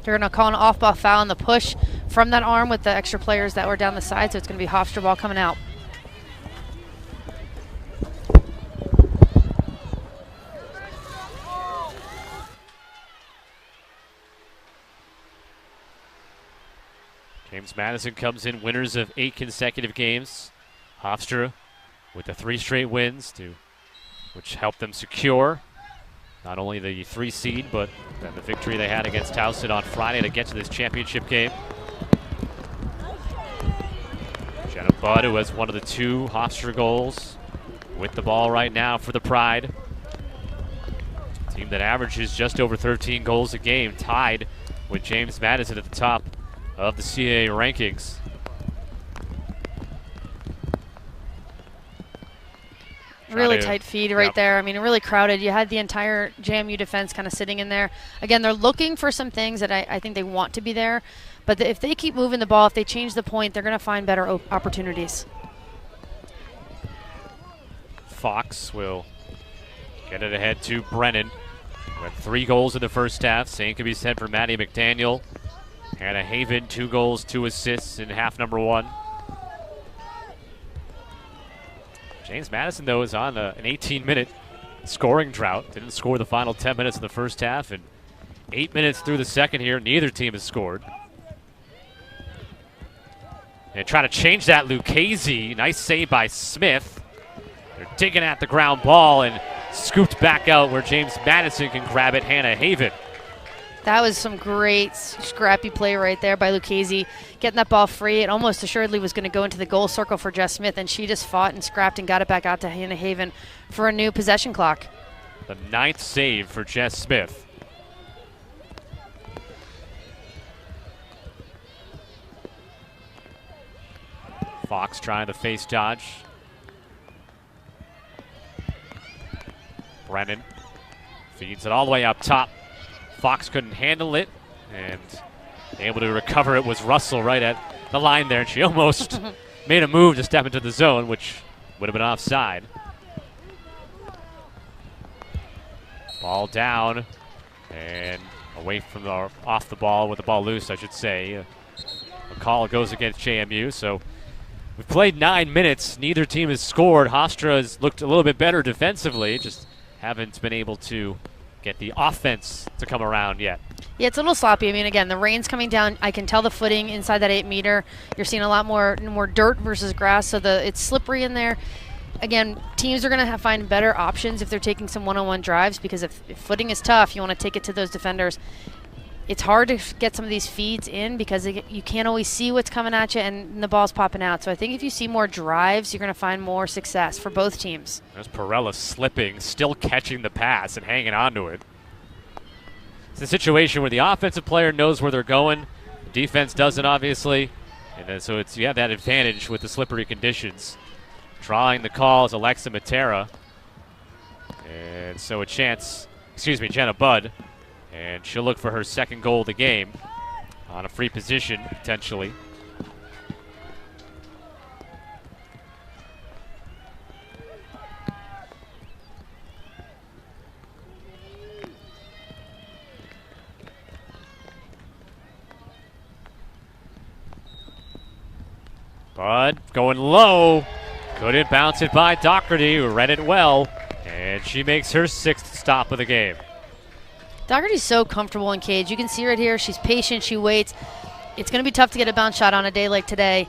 Speaker 2: they're going to call an off-ball foul on the push from that arm with the extra players that were down the side, so it's going to be Hofstra ball coming out.
Speaker 1: James Madison comes in winners of 8 consecutive games. Hofstra with the 3 straight wins, which helped them secure not only the 3 seed, but then the victory they had against Towson on Friday to get to this championship game. Jenna Budd, who has one of the 2 Hofstra goals, with the ball right now for the Pride. A team that averages just over 13 goals a game, tied with James Madison at the top of the CAA rankings.
Speaker 2: Really tight feed right there. I mean, really crowded. You had the entire JMU defense kind of sitting in there. Again, they're looking for some things that I think they want to be there. But if they keep moving the ball, if they change the point, they're going to find better opportunities.
Speaker 1: Fox will get it ahead to Brennan. With 3 goals in the first half. Same can be said for Maddie McDaniel. Hannah Haven, 2 goals, 2 assists in half number 1. James Madison, though, is on an 18-minute scoring drought. Didn't score the final 10 minutes of the first half, and 8 minutes through the second here, neither team has scored. And trying to change that, Lucchese. Nice save by Smith. They're digging at the ground ball and scooped back out where James Madison can grab it, Hannah Haven.
Speaker 2: That was some great scrappy play right there by Lucchese. Getting that ball free. It almost assuredly was going to go into the goal circle for Jess Smith, and she just fought and scrapped and got it back out to Hannah Haven for a new possession clock.
Speaker 1: The 9th save for Jess Smith. Fox trying to face dodge. Brennan feeds it all the way up top. Fox couldn't handle it, and able to recover it was Russell right at the line there, and she almost made a move to step into the zone, which would have been offside. Ball down, and away from off the ball with the ball loose, I should say. A call goes against JMU, so we've played 9 minutes. Neither team has scored. Hofstra has looked a little bit better defensively, just haven't been able to get the offense to come around yet.
Speaker 2: Yeah, it's a little sloppy. I mean, again, the rain's coming down. I can tell the footing inside that 8 meter. You're seeing a lot more dirt versus grass, so it's slippery in there. Again, teams are going to find better options if they're taking some one-on-one drives, because if footing is tough, you want to take it to those defenders. It's hard to get some of these feeds in because you can't always see what's coming at you and the ball's popping out. So I think if you see more drives, you're going to find more success for both teams.
Speaker 1: There's Perella slipping, still catching the pass and hanging on to it. It's a situation where the offensive player knows where they're going. The defense doesn't, obviously. And then, so you have that advantage with the slippery conditions. Drawing the call is Alexa Matera. And so Jenna Budd. And she'll look for her 2nd goal of the game on a free position, potentially. But going low, couldn't bounce it by Doherty, who read it well, and she makes her 6th stop of the game.
Speaker 2: Doherty's so comfortable in cage. You can see right here, she's patient, she waits. It's going to be tough to get a bounce shot on a day like today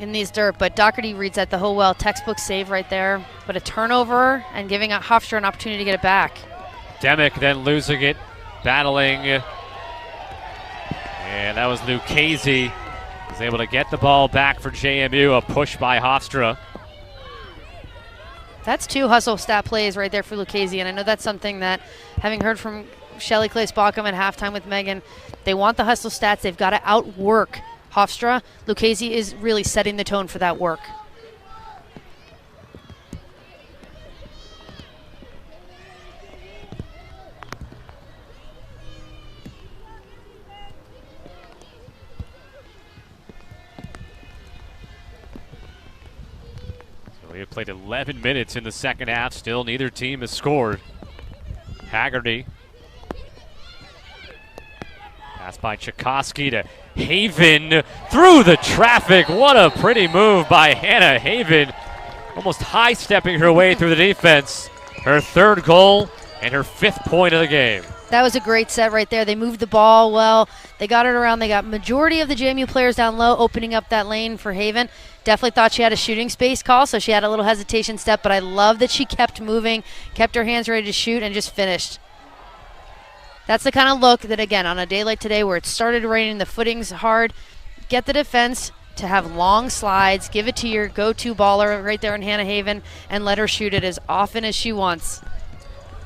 Speaker 2: in these dirt, but Doherty reads that the whole well. Textbook save right there, but a turnover and giving Hofstra an opportunity to get it back.
Speaker 1: Demick then losing it, battling, and that was Lucchese. Was able to get the ball back for JMU, a push by Hofstra.
Speaker 2: That's 2 hustle stat plays right there for Lucchese, and I know that's something that, having heard from Shelly Claes-Bockham at halftime with Megan, they want the hustle stats. They've got to outwork Hofstra. Lucchese is really setting the tone for that work.
Speaker 1: So we have played 11 minutes in the second half. Still, neither team has scored. Haggerty. Pass by Tchaikovsky to Haven through the traffic. What a pretty move by Hannah Haven. Almost high-stepping her way through the defense. Her 3rd goal and her 5th point of the game.
Speaker 2: That was a great set right there. They moved the ball well. They got it around. They got majority of the JMU players down low, opening up that lane for Haven. Definitely thought she had a shooting space call, so she had a little hesitation step, but I love that she kept moving, kept her hands ready to shoot, and just finished. That's the kind of look that, again, on a day like today where it started raining, the footing's hard, get the defense to have long slides, give it to your go-to baller right there in Hannah Haven, and let her shoot it as often as she wants.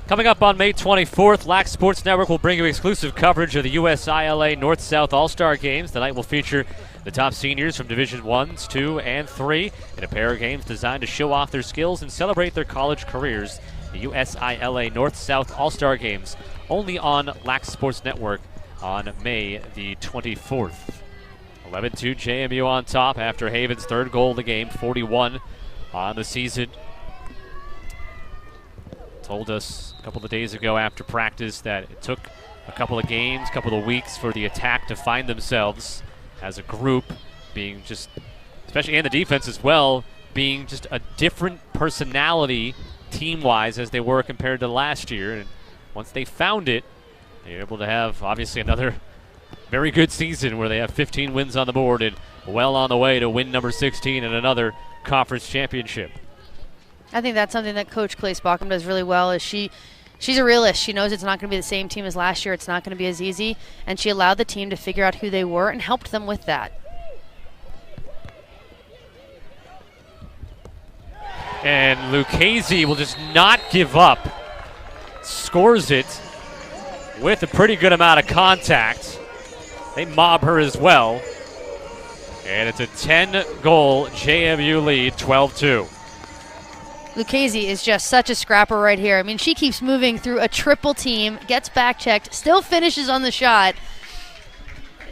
Speaker 1: Coming up on May 24th, Lac Sports Network will bring you exclusive coverage of the USILA North-South All-Star Games. The night will feature the top seniors from Division 1s, 2, and 3 in a pair of games designed to show off their skills and celebrate their college careers. The USILA North-South All-Star Games only on Lac Sports Network on May the 24th. 11-2 JMU on top after Haven's 3rd goal of the game, 41 on the season. Told us a couple of days ago after practice that it took a couple of games, a couple of weeks for the attack to find themselves as a group, being just, especially in the defense as well, being just a different personality team-wise as they were compared to last year. And once they found it, they were able to have obviously another very good season where they have 15 wins on the board and well on the way to win number 16 and another conference championship.
Speaker 2: I think that's something that Coach Claes-Bockham does really well. Is she's a realist. She knows it's not going to be the same team as last year. It's not going to be as easy, and she allowed the team to figure out who they were and helped them with that.
Speaker 1: And Lucchese will just not give up. Scores it with a pretty good amount of contact. They mob her as well. And it's a 10-goal JMU lead, 12-2.
Speaker 2: Lucchese is just such a scrapper right here. I mean, she keeps moving through a triple team, gets back-checked, still finishes on the shot.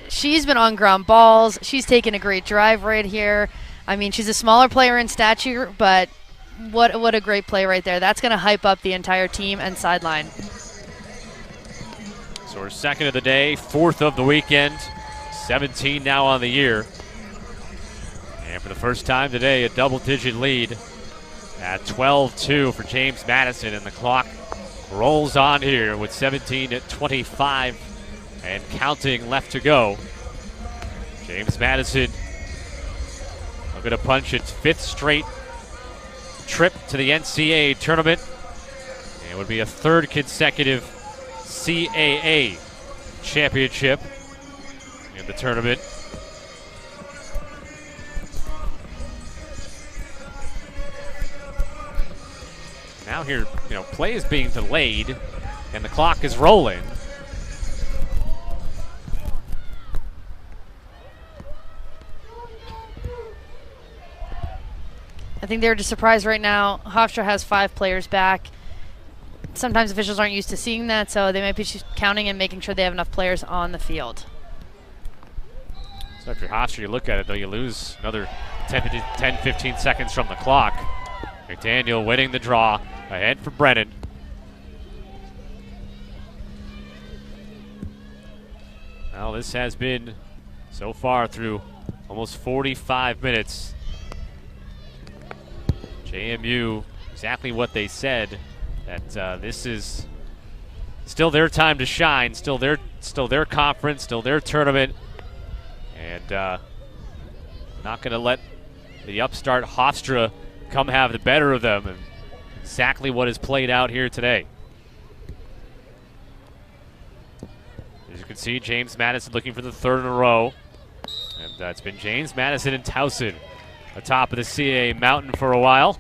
Speaker 2: She's been on ground balls. She's taken a great drive right here. I mean, she's a smaller player in stature, but what a great play right there. That's going to hype up the entire team and sideline.
Speaker 1: So her 2nd of the day, 4th of the weekend, 17 now on the year. And for the first time today, a double-digit lead at 12-2 for James Madison, and the clock rolls on here with 17:25 and counting left to go. James Madison looking to punch its 5th straight trip to the NCAA tournament. It would be a 3rd consecutive CAA championship in the tournament. Now here, play is being delayed and the clock is rolling.
Speaker 2: I think they're just surprised right now. Hofstra has 5 players back. Sometimes officials aren't used to seeing that, so they might be just counting and making sure they have enough players on the field.
Speaker 1: So if you're Hofstra, you look at it, though, you lose another 10, 15 seconds from the clock. McDaniel winning the draw, ahead for Brennan. Well, this has been, so far through almost 45 minutes. JMU, exactly what they said, that this is still their time to shine, still their conference, still their tournament, and not going to let the upstart Hofstra come have the better of them, and exactly what has played out here today. As you can see, James Madison looking for the third in a row, and it's been James Madison and Towson atop of the CAA mountain for a while.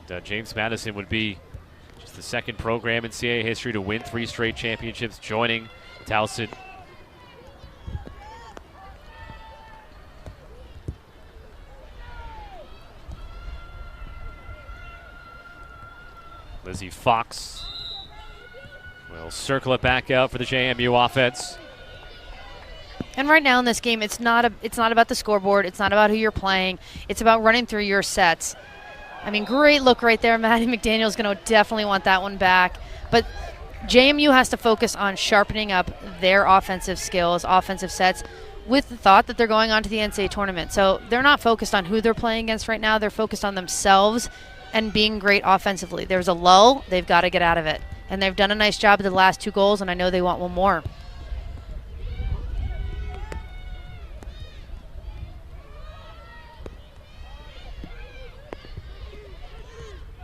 Speaker 1: And James Madison would be just the second program in CAA history to win 3 straight championships, joining Towson. Lizzie Fox will circle it back out for the JMU offense.
Speaker 2: And right now in this game, it's not about the scoreboard. It's not about who you're playing. It's about running through your sets. I mean, great look right there. Maddie McDaniel's going to definitely want that one back. But JMU has to focus on sharpening up their offensive skills, offensive sets, with the thought that they're going on to the NCAA tournament. So they're not focused on who they're playing against right now. They're focused on themselves and being great offensively. There's a lull. They've got to get out of it. And they've done a nice job with the last 2 goals, and I know they want one more.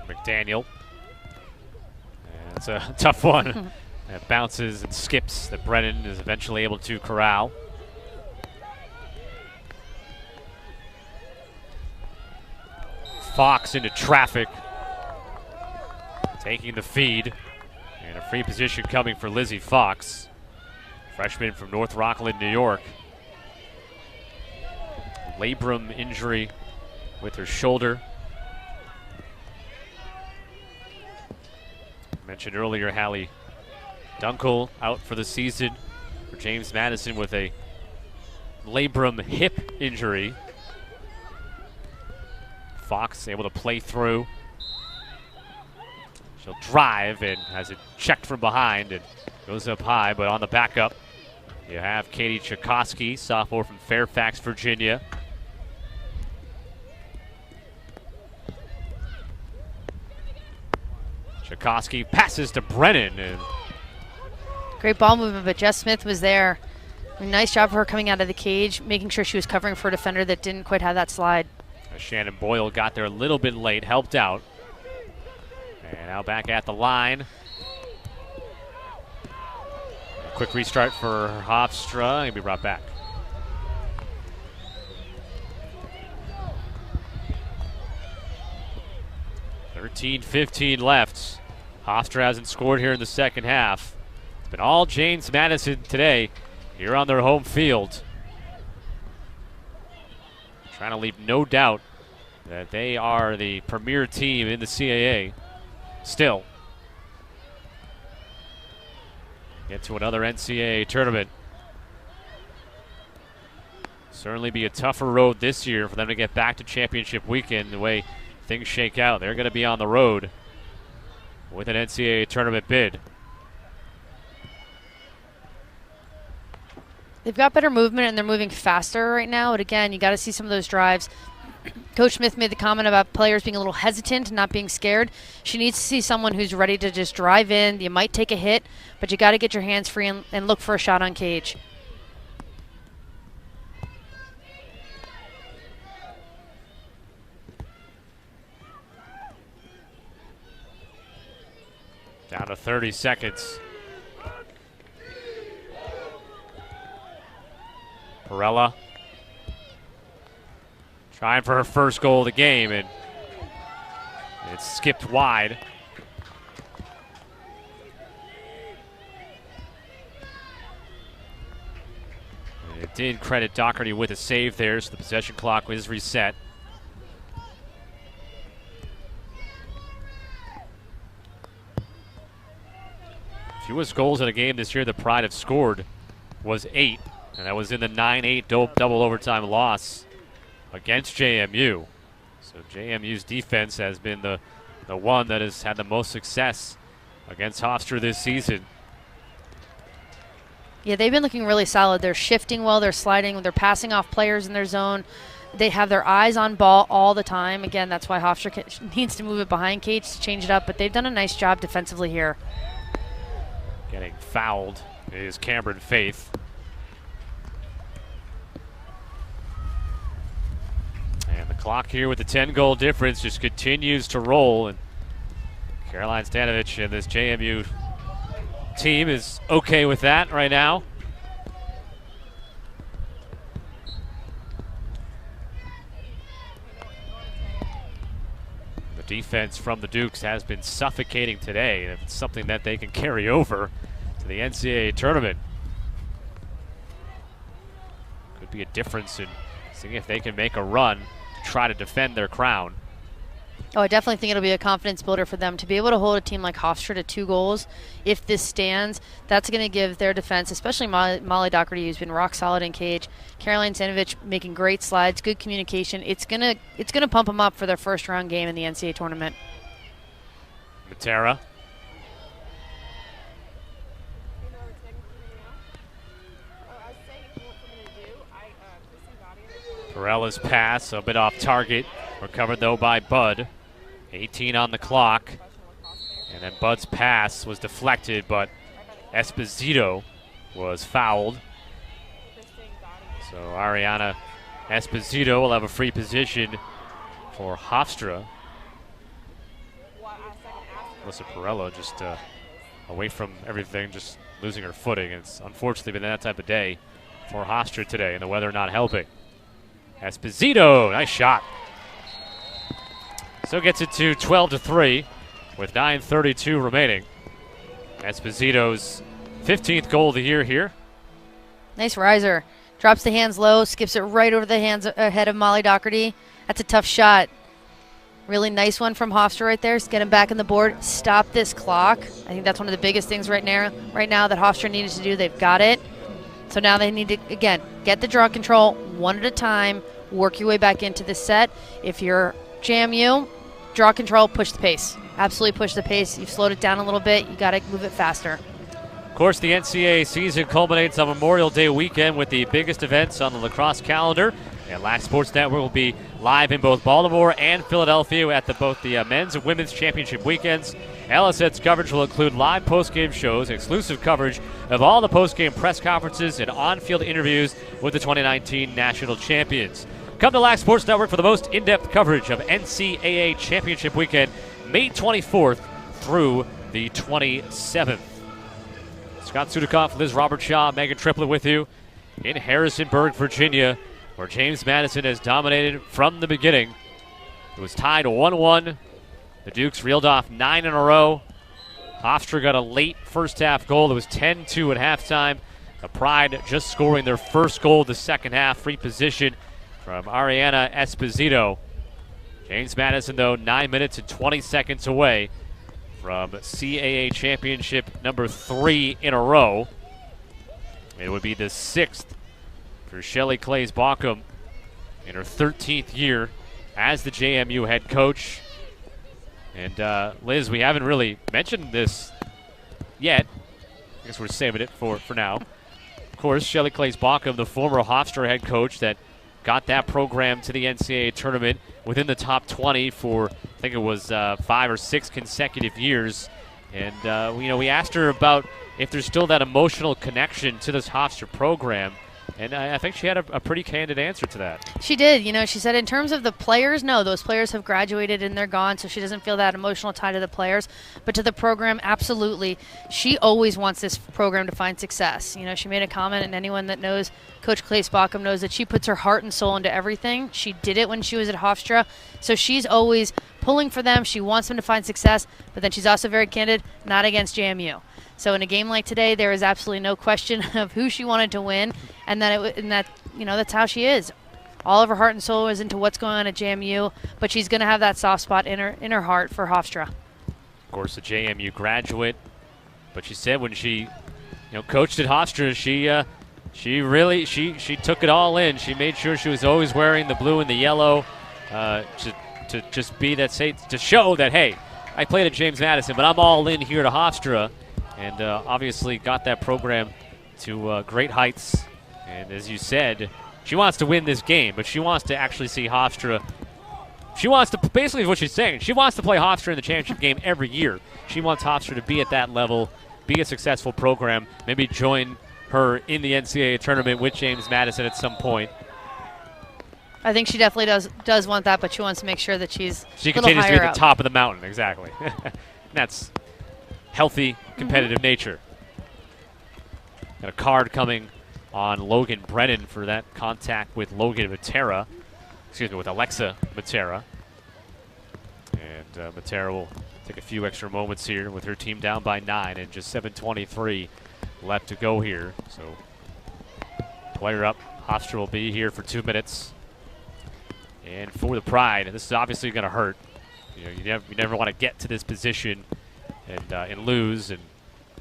Speaker 1: McDaniel. And it's a tough one. It bounces and skips that Brennan is eventually able to corral. Fox into traffic, taking the feed, and a free position coming for Lizzie Fox, freshman from North Rockland, New York. Labrum injury with her shoulder. Mentioned earlier, Hallie Dunkel out for the season for James Madison with a labrum hip injury. Fox able to play through. She'll drive and has it checked from behind and goes up high, but on the backup, you have Katie Tchaikovsky, sophomore from Fairfax, Virginia. Tchaikovsky passes to Brennan. And
Speaker 2: great ball movement, but Jess Smith was there. Nice job for her coming out of the cage, making sure she was covering for a defender that didn't quite have that slide.
Speaker 1: Shannon Boyle got there a little bit late, helped out. And now back at the line. A quick restart for Hofstra. He'll be brought back. .15 left. Hofstra hasn't scored here in the second half. It's been all James Madison today here on their home field. Trying to leave no doubt that they are the premier team in the CAA. Still. Get to another NCAA tournament. Certainly be a tougher road this year for them to get back to championship weekend the way things shake out. They're going to be on the road with an NCAA tournament bid.
Speaker 2: They've got better movement and they're moving faster right now. But again, you got to see some of those drives. Coach Smith made the comment about players being a little hesitant and not being scared. She needs to see someone who's ready to just drive in. You might take a hit, but you got to get your hands free and look for a shot on cage.
Speaker 1: Down to 30 seconds. Perella trying for her first goal of the game, and it's skipped wide. And it did credit Doherty with a save there, so the possession clock was reset. Fewest goals in a game this year the Pride have scored was 8. And that was in the 9-8 double overtime loss against JMU. So JMU's defense has been the one that has had the most success against Hofstra this season.
Speaker 2: Yeah, they've been looking really solid. They're shifting well, they're sliding, they're passing off players in their zone. They have their eyes on ball all the time. Again, that's why Hofstra needs to move it behind Cage to change it up, but they've done a nice job defensively here.
Speaker 1: Getting fouled is Cameron Faith. And the clock here with the 10-goal difference just continues to roll. And Caroline Stanovich and this JMU team is okay with that right now. The defense from the Dukes has been suffocating today, and it's something that they can carry over to the NCAA tournament. Could be a difference in seeing if they can make a run to try to defend their crown.
Speaker 2: Oh, I definitely think it'll be a confidence builder for them to be able to hold a team like Hofstra to 2 goals. If this stands, that's going to give their defense, especially Molly Doherty, who's been rock solid in cage, Caroline Stanovich making great slides, good communication. It's gonna pump them up for their first round game in the NCAA tournament.
Speaker 1: Matera. Perella's pass a bit off target, recovered though by Bud. 18 on the clock, and then Bud's pass was deflected, but Esposito was fouled. So Ariana Esposito will have a free position for Hofstra. Melissa Perella just away from everything, just losing her footing. It's unfortunately been that type of day for Hofstra today, and the weather not helping. Esposito, nice shot. So gets it to 12-3 with 9:32 remaining. Esposito's 15th goal of the year here.
Speaker 2: Nice riser. Drops the hands low, skips it right over the hands ahead of Molly Doherty. That's a tough shot. Really nice one from Hofstra right there. Get him back on the board. Stop this clock. I think that's one of the biggest things right now that Hofstra needed to do. They've got it. So now they need to, again, get the draw control one at a time, work your way back into the set. If you're JMU, draw control, push the pace. Absolutely push the pace. You've slowed it down a little bit. You got to move it faster.
Speaker 1: Of course, the NCAA season culminates on Memorial Day weekend with the biggest events on the lacrosse calendar. And Lax Sports Network will be live in both Baltimore and Philadelphia at both the men's and women's championship weekends. LSN's coverage will include live post-game shows, exclusive coverage of all the post-game press conferences, and on-field interviews with the 2019 national champions. Come to Lax Sports Network for the most in-depth coverage of NCAA championship weekend, May 24th through the 27th. Scott Sudakoff, Liz Robert Shaw, Megan Triplett with you in Harrisonburg, Virginia, where James Madison has dominated from the beginning. It was tied 1-1. The Dukes reeled off 9 in a row. Hofstra got a late first half goal. It was 10-2 at halftime. The Pride just scoring their first goal of the second half. Free position from Ariana Esposito. James Madison, though, 9 minutes and 20 seconds away from CAA championship number 3 in a row. It would be the 6th for Shelley Clays-Baucom in her 13th year as the JMU head coach. And Liz, we haven't really mentioned this yet. I guess we're saving it for now. Of course, Shelley Clays-Baucom, the former Hofstra head coach that got that program to the NCAA tournament within the top 20 for, I think it was 5 or 6 consecutive years. And, we asked her about if there's still that emotional connection to this Hofstra program. And I think she had a pretty candid answer to that.
Speaker 2: She did. She said in terms of the players, no, those players have graduated and they're gone, so she doesn't feel that emotional tie to the players. But to the program, absolutely. She always wants this program to find success. She made a comment, and anyone that knows Coach Clays-Baucom knows that she puts her heart and soul into everything. She did it when she was at Hofstra, so she's always pulling for them. She wants them to find success, but then she's also very candid, not against JMU. So in a game like today, there is absolutely no question of who she wanted to win, and that's how she is. All of her heart and soul is into what's going on at JMU, but she's going to have that soft spot in her heart for Hofstra.
Speaker 1: Of course, a JMU graduate, but she said when she, coached at Hofstra, she took it all in. She made sure she was always wearing the blue and the yellow to just be to show that, hey, I played at James Madison, but I'm all in here to Hofstra. And obviously got that program to great heights. And as you said, she wants to win this game, but she wants to actually see Hofstra. She wants to, basically what she's saying, she wants to play Hofstra in the championship game every year. She wants Hofstra to be at that level, be a successful program, maybe join her in the NCAA tournament with James Madison at some point.
Speaker 2: I think she definitely does want that, but she wants to make sure that she
Speaker 1: continues to be at the
Speaker 2: up.
Speaker 1: top of the mountain, exactly. That's healthy, competitive nature. Got a card coming on Logan Brennan for that contact with with Alexa Matera. And Matera will take a few extra moments here with her team down by 9 and just 7:23 left to go here. So player up. Hofstra will be here for 2 minutes. And for the Pride, this is obviously going to hurt. You never want to get to this position and lose. And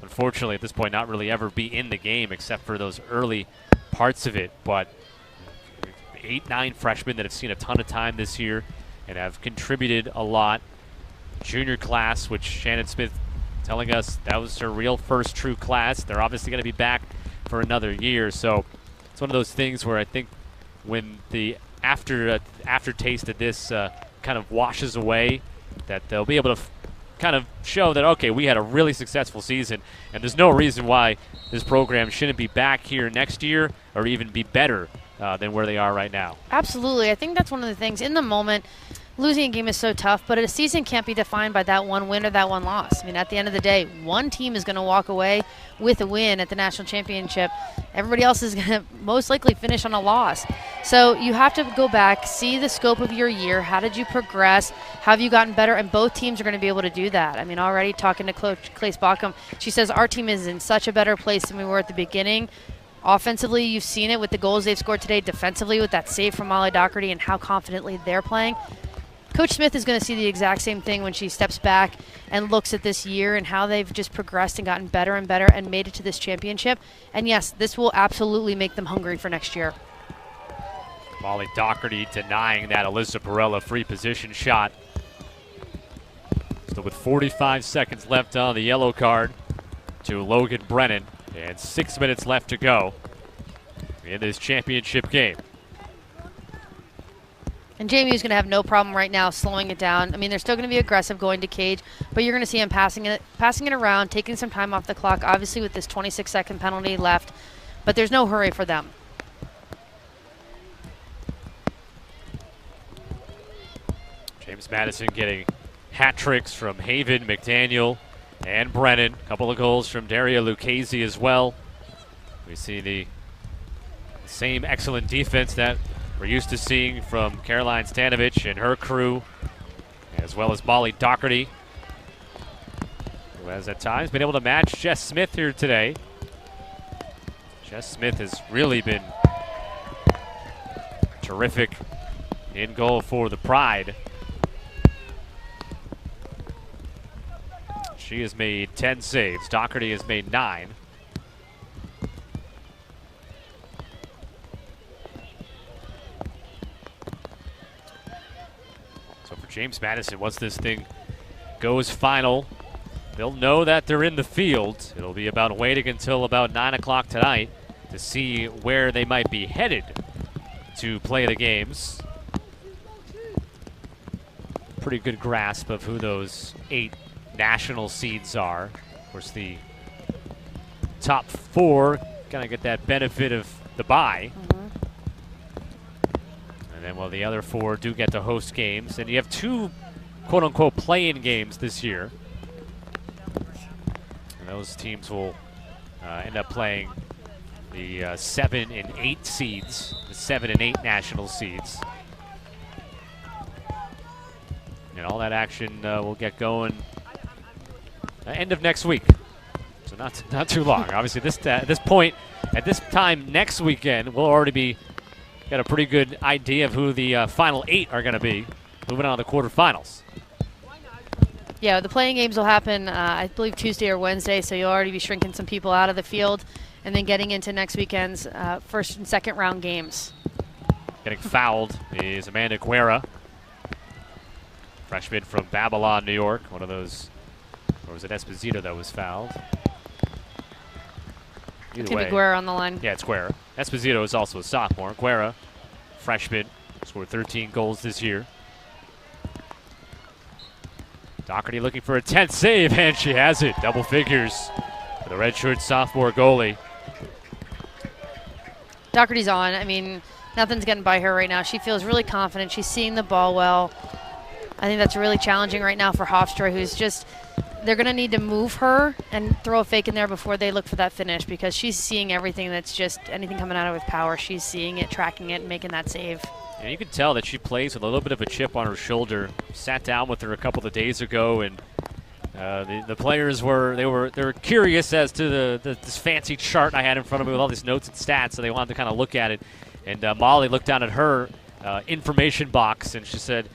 Speaker 1: unfortunately, at this point, not really ever be in the game except for those early parts of it. But 8-9 freshmen that have seen a ton of time this year and have contributed a lot. Junior class, which Shannon Smith telling us that was her real first true class. They're obviously going to be back for another year. So it's one of those things where I think when the aftertaste of this kind of washes away, that they'll be able to kind of show that, okay, we had a really successful season, and there's no reason why this program shouldn't be back here next year or even be better than where they are right now.
Speaker 2: Absolutely. I think that's one of the things. In the moment, losing a game is so tough, but a season can't be defined by that one win or that one loss. I mean, at the end of the day, one team is going to walk away with a win at the national championship. Everybody else is going to most likely finish on a loss. So you have to go back, see the scope of your year. How did you progress? How have you gotten better? And both teams are going to be able to do that. I mean, already talking to Coach Clace Bockham, she says our team is in such a better place than we were at the beginning. Offensively, you've seen it with the goals they've scored today. Defensively, with that save from Molly Doherty and how confidently they're playing. Coach Smith is going to see the exact same thing when she steps back and looks at this year and how they've just progressed and gotten better and better and made it to this championship. And yes, this will absolutely make them hungry for next year.
Speaker 1: Molly Doherty denying that Alyssa Perella free position shot. Still with 45 seconds left on the yellow card to Logan Brennan and 6 minutes left to go in this championship game.
Speaker 2: And Jamie is going to have no problem right now slowing it down. I mean, they're still going to be aggressive going to cage, but you're going to see him passing it around, taking some time off the clock, obviously with this 26-second penalty left, but there's no hurry for them.
Speaker 1: James Madison getting hat tricks from Haven, McDaniel, and Brennan. A couple of goals from Daria Lucchese as well. We see the same excellent defense that we're used to seeing from Caroline Stanovich and her crew, as well as Molly Doherty, who has at times been able to match Jess Smith here today. Jess Smith has really been terrific in goal for the Pride. She has made 10 saves. Doherty has made 9. So for James Madison, once this thing goes final, they'll know that they're in the field. It'll be about waiting until about 9 o'clock tonight to see where they might be headed to play the games. Pretty good grasp of who those 8 national seeds are. Of course, the top 4 kind of get that benefit of the bye. And then, well, the other 4 do get to host games. And you have 2 quote-unquote play-in games this year. And those teams will end up playing the 7 and 8 seeds, the 7 and 8 national seeds. And all that action will get going end of next week, so not too long. Obviously, at this time next weekend, we'll already got a pretty good idea of who the final 8 are going to be, moving on to the quarterfinals.
Speaker 2: Yeah, the playing games will happen, I believe, Tuesday or Wednesday, so you'll already be shrinking some people out of the field, and then getting into next weekend's first and second round games.
Speaker 1: Getting fouled is Amanda Guerra, freshman from Babylon, New York, one of those. Or was it Esposito that was fouled? Either
Speaker 2: Could
Speaker 1: way.
Speaker 2: be Guerra on the line.
Speaker 1: Yeah, it's Guerra. Esposito is also a sophomore. Guerra, freshman, scored 13 goals this year. Doherty looking for a 10th save, and she has it. Double figures for the redshirt sophomore goalie.
Speaker 2: Doherty's on. I mean, nothing's getting by her right now. She feels really confident. She's seeing the ball well. I think that's really challenging right now for Hofstra, who's just, they're going to need to move her and throw a fake in there before they look for that finish, because she's seeing everything that's just anything coming out of with power. She's seeing it, tracking it, and making that save.
Speaker 1: And you can tell that she plays with a little bit of a chip on her shoulder. Sat down with her a couple of days ago, and the players were curious as to this fancy chart I had in front of me with all these notes and stats, so they wanted to kind of look at it. And Molly looked down at her information box, and she said,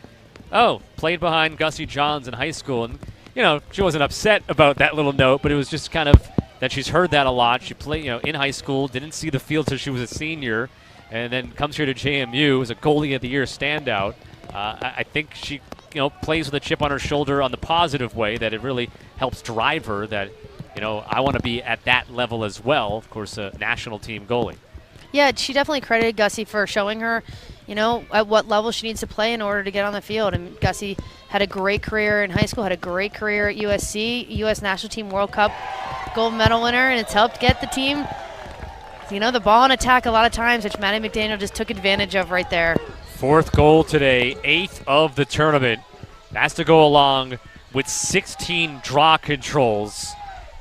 Speaker 1: "Oh, played behind Gussie Johns in high school." And you know, she wasn't upset about that little note, but it was just kind of that she's heard that a lot. She played, in high school, didn't see the field till she was a senior, and then comes here to JMU as a goalie of the year standout. I think she, plays with a chip on her shoulder on the positive way, that it really helps drive her. That, I want to be at that level as well. Of course, a national team goalie.
Speaker 2: Yeah, she definitely credited Gussie for showing her, at what level she needs to play in order to get on the field. And Gussie had a great career in high school, had a great career at USC, U.S. National Team World Cup gold medal winner, and it's helped get the team, the ball in attack a lot of times, which Maddie McDaniel just took advantage of right there.
Speaker 1: 4th goal today, 8th of the tournament. It has to go along with 16 draw controls.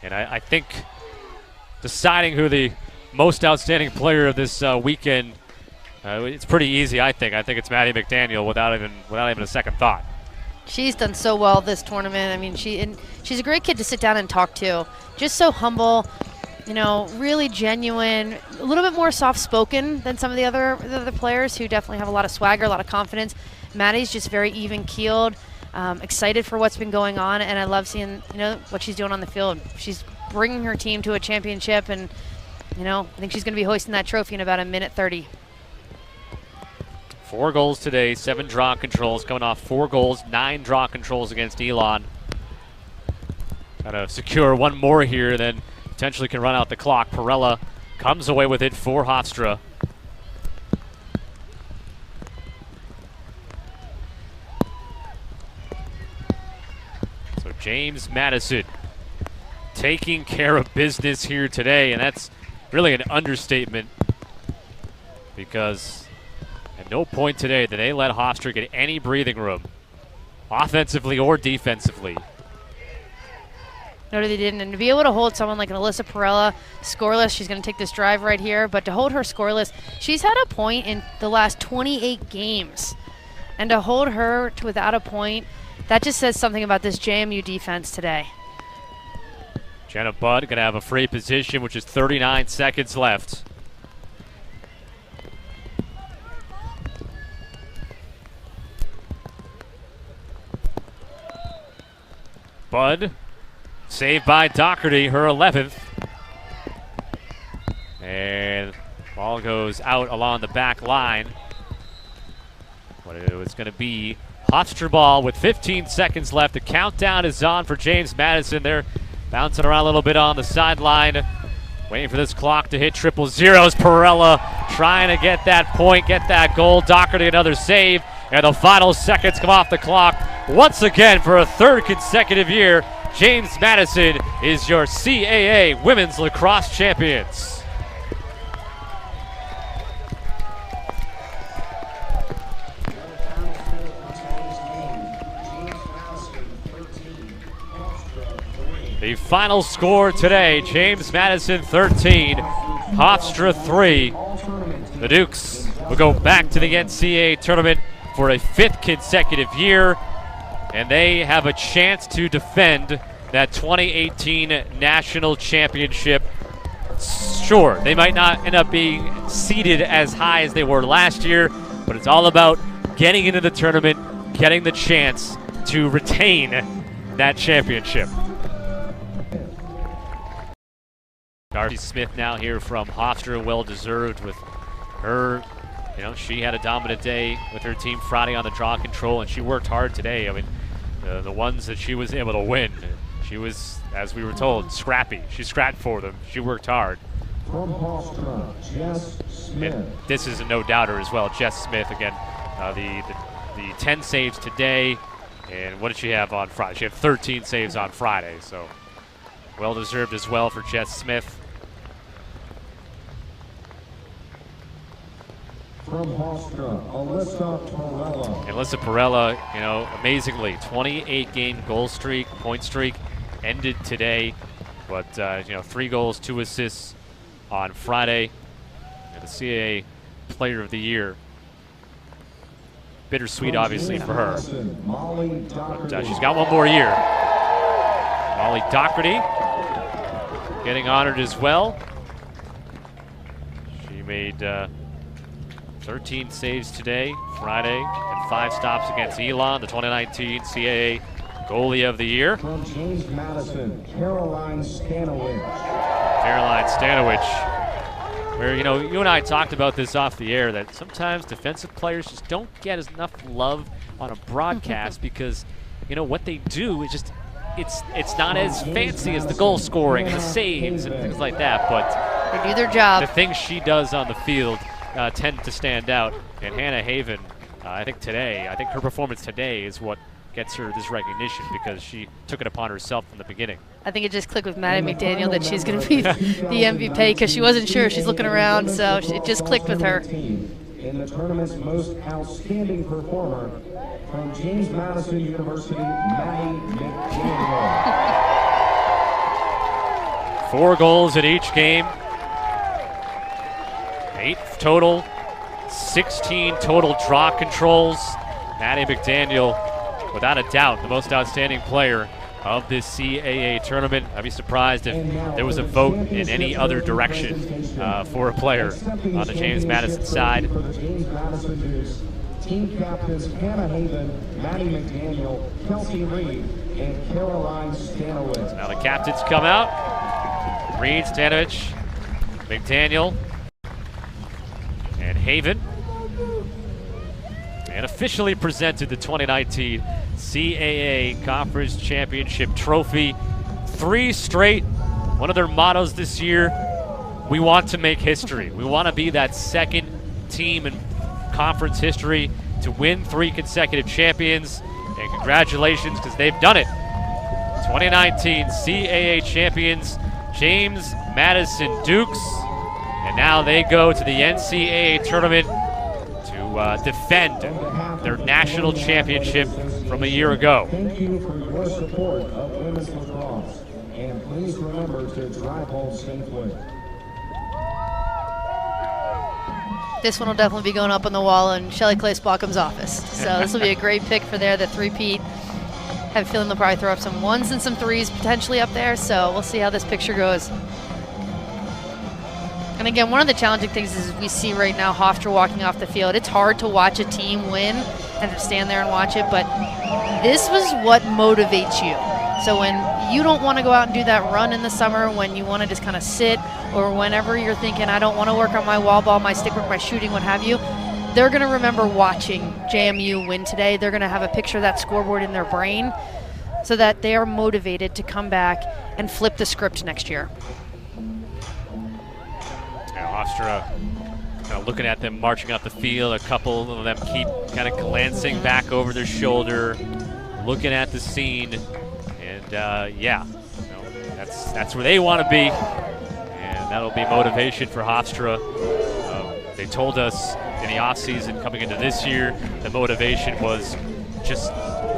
Speaker 1: And I think deciding who the most outstanding player of this weekend, it's pretty easy, I think. I think it's Maddie McDaniel without even a second thought.
Speaker 2: She's done so well this tournament. I mean, she's a great kid to sit down and talk to. Just so humble, really genuine, a little bit more soft-spoken than some of the other players who definitely have a lot of swagger, a lot of confidence. Maddie's just very even-keeled, excited for what's been going on, and I love seeing, what she's doing on the field. She's bringing her team to a championship, and, I think she's going to be hoisting that trophy in about a minute 30.
Speaker 1: 4 goals today, 7 draw controls, coming off 4 goals, 9 draw controls against Elon. Got to secure one more here, then potentially can run out the clock. Perella comes away with it for Hofstra. So James Madison taking care of business here today, and that's really an understatement, because at no point today did they let Hofstra get any breathing room, offensively or defensively.
Speaker 2: No, they didn't. And to be able to hold someone like an Alyssa Perella scoreless, she's going to take this drive right here, but to hold her scoreless, she's had a point in the last 28 games. And to hold her without a point, that just says something about this JMU defense today.
Speaker 1: Jenna Budd going to have a free position, which is 39 seconds left. Budd, saved by Doherty, her 11th. And ball goes out along the back line. What it was going to be, Hofstra ball with 15 seconds left. The countdown is on for James Madison. They're bouncing around a little bit on the sideline, waiting for this clock to hit triple zeros. Perella trying to get that point, get that goal. Doherty another save, and the final seconds come off the clock. Once again, for a 3rd consecutive year, James Madison is your CAA Women's Lacrosse champions. The final score today, James Madison 13, Hofstra 3. The Dukes will go back to the NCAA tournament for a 5th consecutive year, and they have a chance to defend that 2018 national championship. Sure, they might not end up being seeded as high as they were last year, but it's all about getting into the tournament, getting the chance to retain that championship. Darcy Smith now here from Hofstra, well-deserved with her. She had a dominant day with her team Friday on the draw control, and she worked hard today. I mean, the ones that she was able to win, she was, as we were told, scrappy. She scrapped for them. She worked hard.
Speaker 6: From Hofstra, Jess Smith.
Speaker 1: And this is a no-doubter as well. Jess Smith, again, the 10 saves today. And what did she have on Friday? She had 13 saves on Friday, so well-deserved as well for Jess Smith.
Speaker 6: From Hofstra, Alyssa Perella.
Speaker 1: And Alyssa Perella, you know, amazingly, 28-game goal streak, point streak, ended today. But, you know, 3 goals, 2 assists on Friday. And the CAA Player of the Year. Bittersweet, obviously, for her. But she's got one more year. Molly Doherty getting honored as well. She made 13 saves today, Friday, and 5 stops against Elon, the 2019 CAA Goalie of the Year.
Speaker 6: From James Madison, Caroline Stanowich.
Speaker 1: Caroline Stanowich. Where, you know, you and I talked about this off the air, that sometimes defensive players just don't get enough love on a broadcast because, you know, what they do is just, it's not as fancy as the goal scoring and the saves and things like that, but
Speaker 2: They do their job.
Speaker 1: the things she does on the field tend to stand out. And Hannah Haven, I think her performance today is what gets her this recognition because she took it upon herself from the beginning.
Speaker 2: I think it just clicked with Maddie McDaniel that she's going to be the MVP because she wasn't sure. She's looking around, so it just clicked with her.
Speaker 6: In the tournament's most outstanding performer, from James Madison University, Maddie McDaniel.
Speaker 1: 4 goals in each game. 8 total. 16 total draw controls. Maddie McDaniel, without a doubt, the most outstanding player of this CAA tournament. I'd be surprised if there was a vote in any other direction for a player on the James Madison side.
Speaker 6: For the James Madison Dukes, team captains Hannah Haven, Maddie McDaniel, Kelsey Reed, and Caroline Stanowich.
Speaker 1: Now the captains come out. Reed, Stanovich, McDaniel, and Haven. And officially presented the 2019 CAA Conference Championship Trophy. 3 straight. One of their mottos this year, we want to make history. We want to be that second team in conference history to win 3 consecutive champions. And congratulations, because they've done it. 2019 CAA champions, James Madison Dukes. And now they go to the NCAA tournament to defend their national championship from a year ago.
Speaker 6: Thank you for your support of women's lacrosse. And please remember to drive home safely.
Speaker 2: This one will definitely be going up on the wall in Shelly Claes-Bockum's office. So this will be a great pick for there, the 3-peat. I have a feeling they'll probably throw up some 1s and some 3s potentially up there, so we'll see how this picture goes. And again, one of the challenging things is we see right now Hofstra walking off the field. It's hard to watch a team win and to stand there and watch it, but this was what motivates you. So when you don't want to go out and do that run in the summer, when you want to just kind of sit, or whenever you're thinking, I don't want to work on my wall ball, my stick work, my shooting, what have you, they're going to remember watching JMU win today. They're going to have a picture of that scoreboard in their brain so that they are motivated to come back and flip the script next year.
Speaker 1: Hofstra kind of looking at them marching up the field. A couple of them keep kind of glancing back over their shoulder, looking at the scene, and yeah, you know, that's where they want to be, and that'll be motivation for Hofstra. They told us in the offseason coming into this year, the motivation was just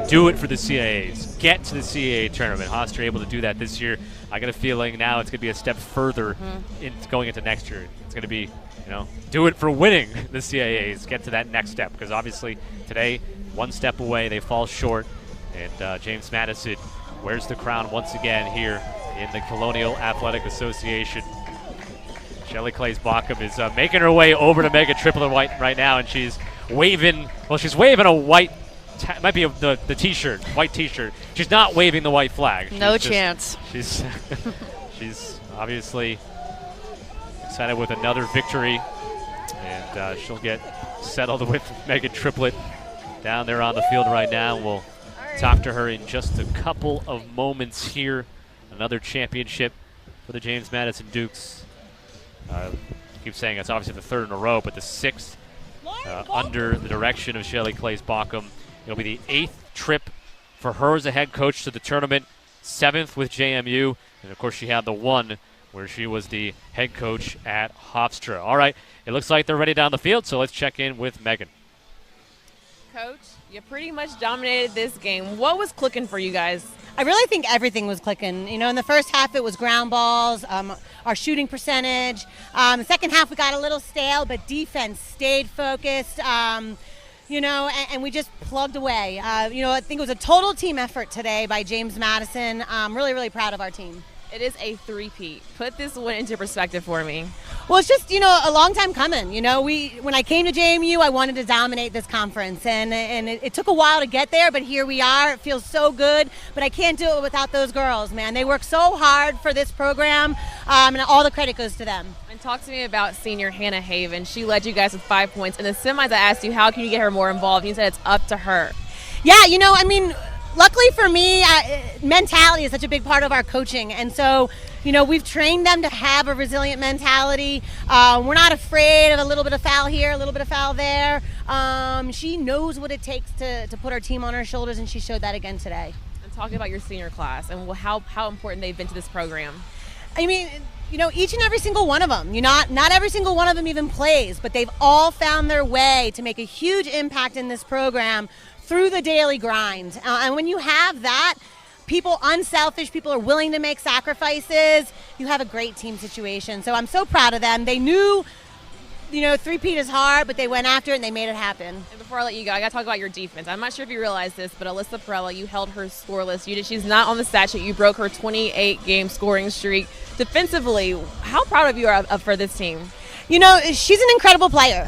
Speaker 1: do it for the CAAs, get to the CAA tournament. Hofstra able to do that this year. I got a feeling now it's going to be a step further in going into next year. It's going to be, you know, do it for winning the CAAs, get to that next step, because obviously today, one step away, they fall short, and James Madison wears the crown once again here in the Colonial Athletic Association. Shelly Claes-Bockum is making her way over to Mega Triplet White right now, and she's waving, well, she's waving a white, might be the t-shirt, white t-shirt. She's not waving the white flag.
Speaker 2: No chance.
Speaker 1: She's obviously excited with another victory, and she'll get settled with Megan Triplet down there on the field right now. We'll talk to her in just a couple of moments here. Another championship for the James Madison Dukes. Keep saying it's obviously the third in a row, but the sixth under the direction of Shelly Clays Bockham. It'll be the 8th trip for her as a head coach to the tournament, 7th with JMU, and of course she had the one where she was the head coach at Hofstra. All right, it looks like they're ready down the field, so let's check in with Megan.
Speaker 3: Coach, you pretty much dominated this game. What was clicking for you guys?
Speaker 5: I really think everything was clicking. You know, in the first half it was ground balls, our shooting percentage. The second half we got a little stale, but defense stayed focused. You know, and we just plugged away. You know, I think it was a total team effort today by James Madison. I'm really, really proud of our team.
Speaker 3: It is a three-peat. Put this one into perspective for me.
Speaker 5: Well, it's just, you know, a long time coming. You know, when I came to JMU, I wanted to dominate this conference, and it took a while to get there, but here we are. It feels so good, but I can't do it without those girls, man. They work so hard for this program, and all the credit goes to them.
Speaker 3: And talk to me about senior Hannah Haven. She led you guys with 5 points. In the semis, I asked you, how can you get her more involved? You said it's up to her.
Speaker 5: Yeah, you know, I mean, luckily for me, mentality is such a big part of our coaching. And so, you know, we've trained them to have a resilient mentality. We're not afraid of a little bit of foul here, a little bit of foul there. She knows what it takes to put our team on her shoulders, and she showed that again today.
Speaker 3: And talking about your senior class and how important they've been to this program.
Speaker 5: I mean, you know, each and every single one of them. Not every single one of them even plays, but they've all found their way to make a huge impact in this program through the daily grind. And when you have that, people unselfish, people are willing to make sacrifices, you have a great team situation. So I'm so proud of them. They knew, you know, three-peat is hard, but they went after it and they made it happen.
Speaker 3: And before I let you go, I got to talk about your defense. I'm not sure if you realize this, but Alyssa Perella, you held her scoreless. She's not on the stat sheet. You broke her 28-game scoring streak. Defensively, how proud of you are for this team?
Speaker 5: You know, she's an incredible player.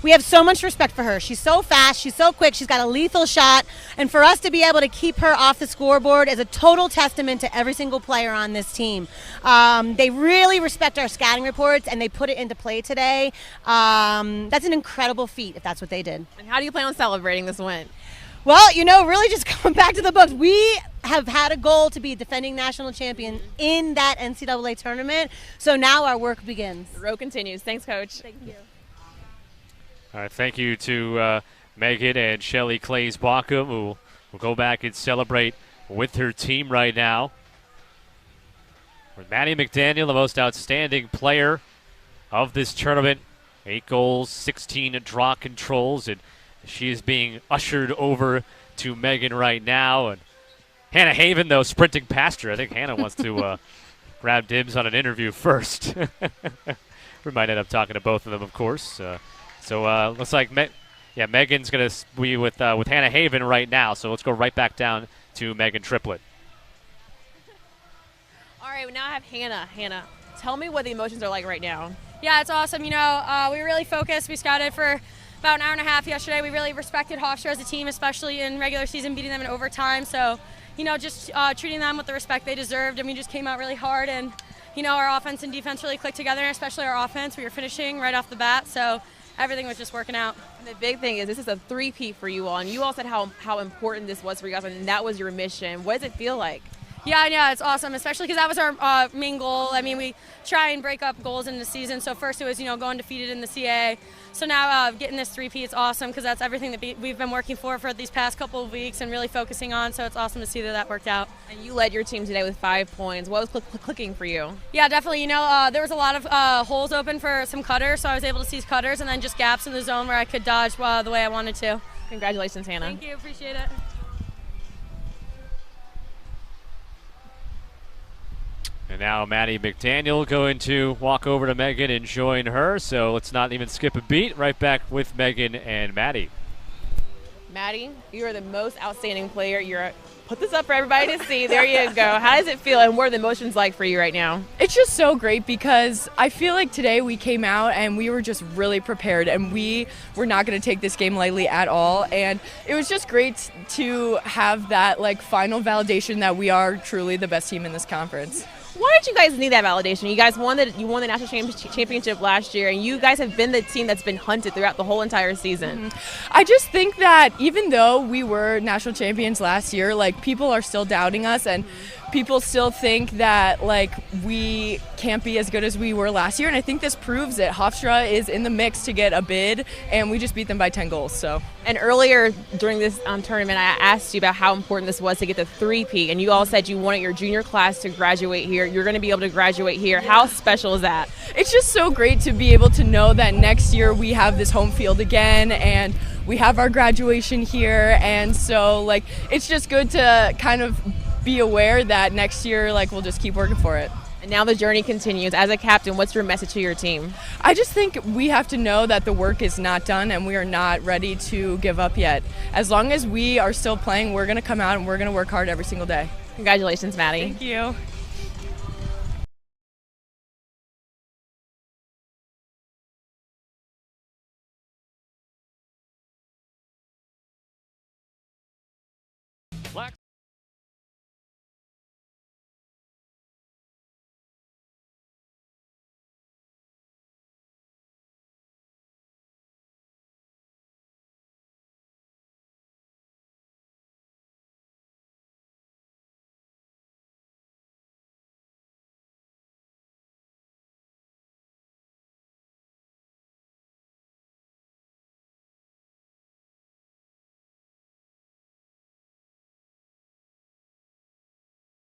Speaker 5: We have so much respect for her. She's so fast, she's so quick, she's got a lethal shot, and for us to be able to keep her off the scoreboard is a total testament to every single player on this team. They really respect our scouting reports, and they put it into play today. That's an incredible feat if that's what they did.
Speaker 3: And how do you plan on celebrating this win?
Speaker 5: Well, you know, really just coming back to the books. We have had a goal to be defending national champion in that NCAA tournament, so now our work begins.
Speaker 3: The road continues. Thanks, Coach.
Speaker 5: Thank you.
Speaker 1: All right, thank you to Megan and Shelly Clays Bockham, who will go back and celebrate with her team right now. With Maddie McDaniel, the most outstanding player of this tournament. 8 goals, 16 draw controls, and she is being ushered over to Megan right now. And Hannah Haven, though, sprinting past her. I think Hannah wants to grab dibs on an interview first. We might end up talking to both of them, of course. So looks like Megan's going to be with Hannah Haven right now. So let's go right back down to Megan Triplett.
Speaker 3: All right, now I have Hannah. Hannah, tell me what the emotions are like right now.
Speaker 2: Yeah, it's awesome. You know, we really focused. We scouted for about an hour and a half yesterday. We really respected Hofstra as a team, especially in regular season, beating them in overtime. So, you know, just treating them with the respect they deserved. And we just came out really hard. And, you know, our offense and defense really clicked together, especially our offense. We were finishing right off the bat. So everything was just working out.
Speaker 3: And the big thing is this is a three-peat for you all. And you all said how important this was for you guys, and that was your mission. What does it feel like?
Speaker 2: Yeah, it's awesome, especially because that was our main goal. I mean, we try and break up goals in the season. So first it was, you know, going undefeated in the CAA. So now getting this three-peat, it's awesome because that's everything that we've been working for these past couple of weeks and really focusing on. So it's awesome to see that worked out.
Speaker 3: And you led your team today with 5 points. What was clicking for you?
Speaker 2: Yeah, definitely. You know, there was a lot of holes open for some cutters, so I was able to seize cutters and then just gaps in the zone where I could dodge the way I wanted to.
Speaker 3: Congratulations, Hannah.
Speaker 2: Thank you. Appreciate it.
Speaker 1: And now Maddie McDaniel going to walk over to Megan and join her. So let's not even skip a beat. Right back with Megan and Maddie.
Speaker 3: Maddie, you are the most outstanding player. Put this up for everybody to see. There you go. How does it feel, and what are the emotions like for you right now?
Speaker 7: It's just so great because I feel like today we came out and we were just really prepared, and we were not going to take this game lightly at all. And it was just great to have that final validation that we are truly the best team in this conference.
Speaker 3: Why did you guys need that validation? You guys won the national championship last year, and you guys have been the team that's been hunted throughout the whole entire season.
Speaker 7: I just think that even though we were national champions last year, people are still doubting us, and people still think that like we can't be as good as we were last year, and I think this proves it. Hofstra is in the mix to get a bid, and we just beat them by 10 goals. So.
Speaker 3: And earlier during this tournament, I asked you about how important this was to get the three-peat, and you all said you wanted your junior class to graduate here. You're going to be able to graduate here. How special is that?
Speaker 7: It's just so great to be able to know that next year we have this home field again, and we have our graduation here, and so like it's just good to kind of be aware that next year like we'll just keep working for it.
Speaker 3: And now the journey continues. As a captain, what's your message to your team?
Speaker 7: I just think we have to know that the work is not done and we are not ready to give up yet. As long as we are still playing, we're going to come out and we're going to work hard every single day.
Speaker 3: Congratulations, Maddie.
Speaker 7: Thank you.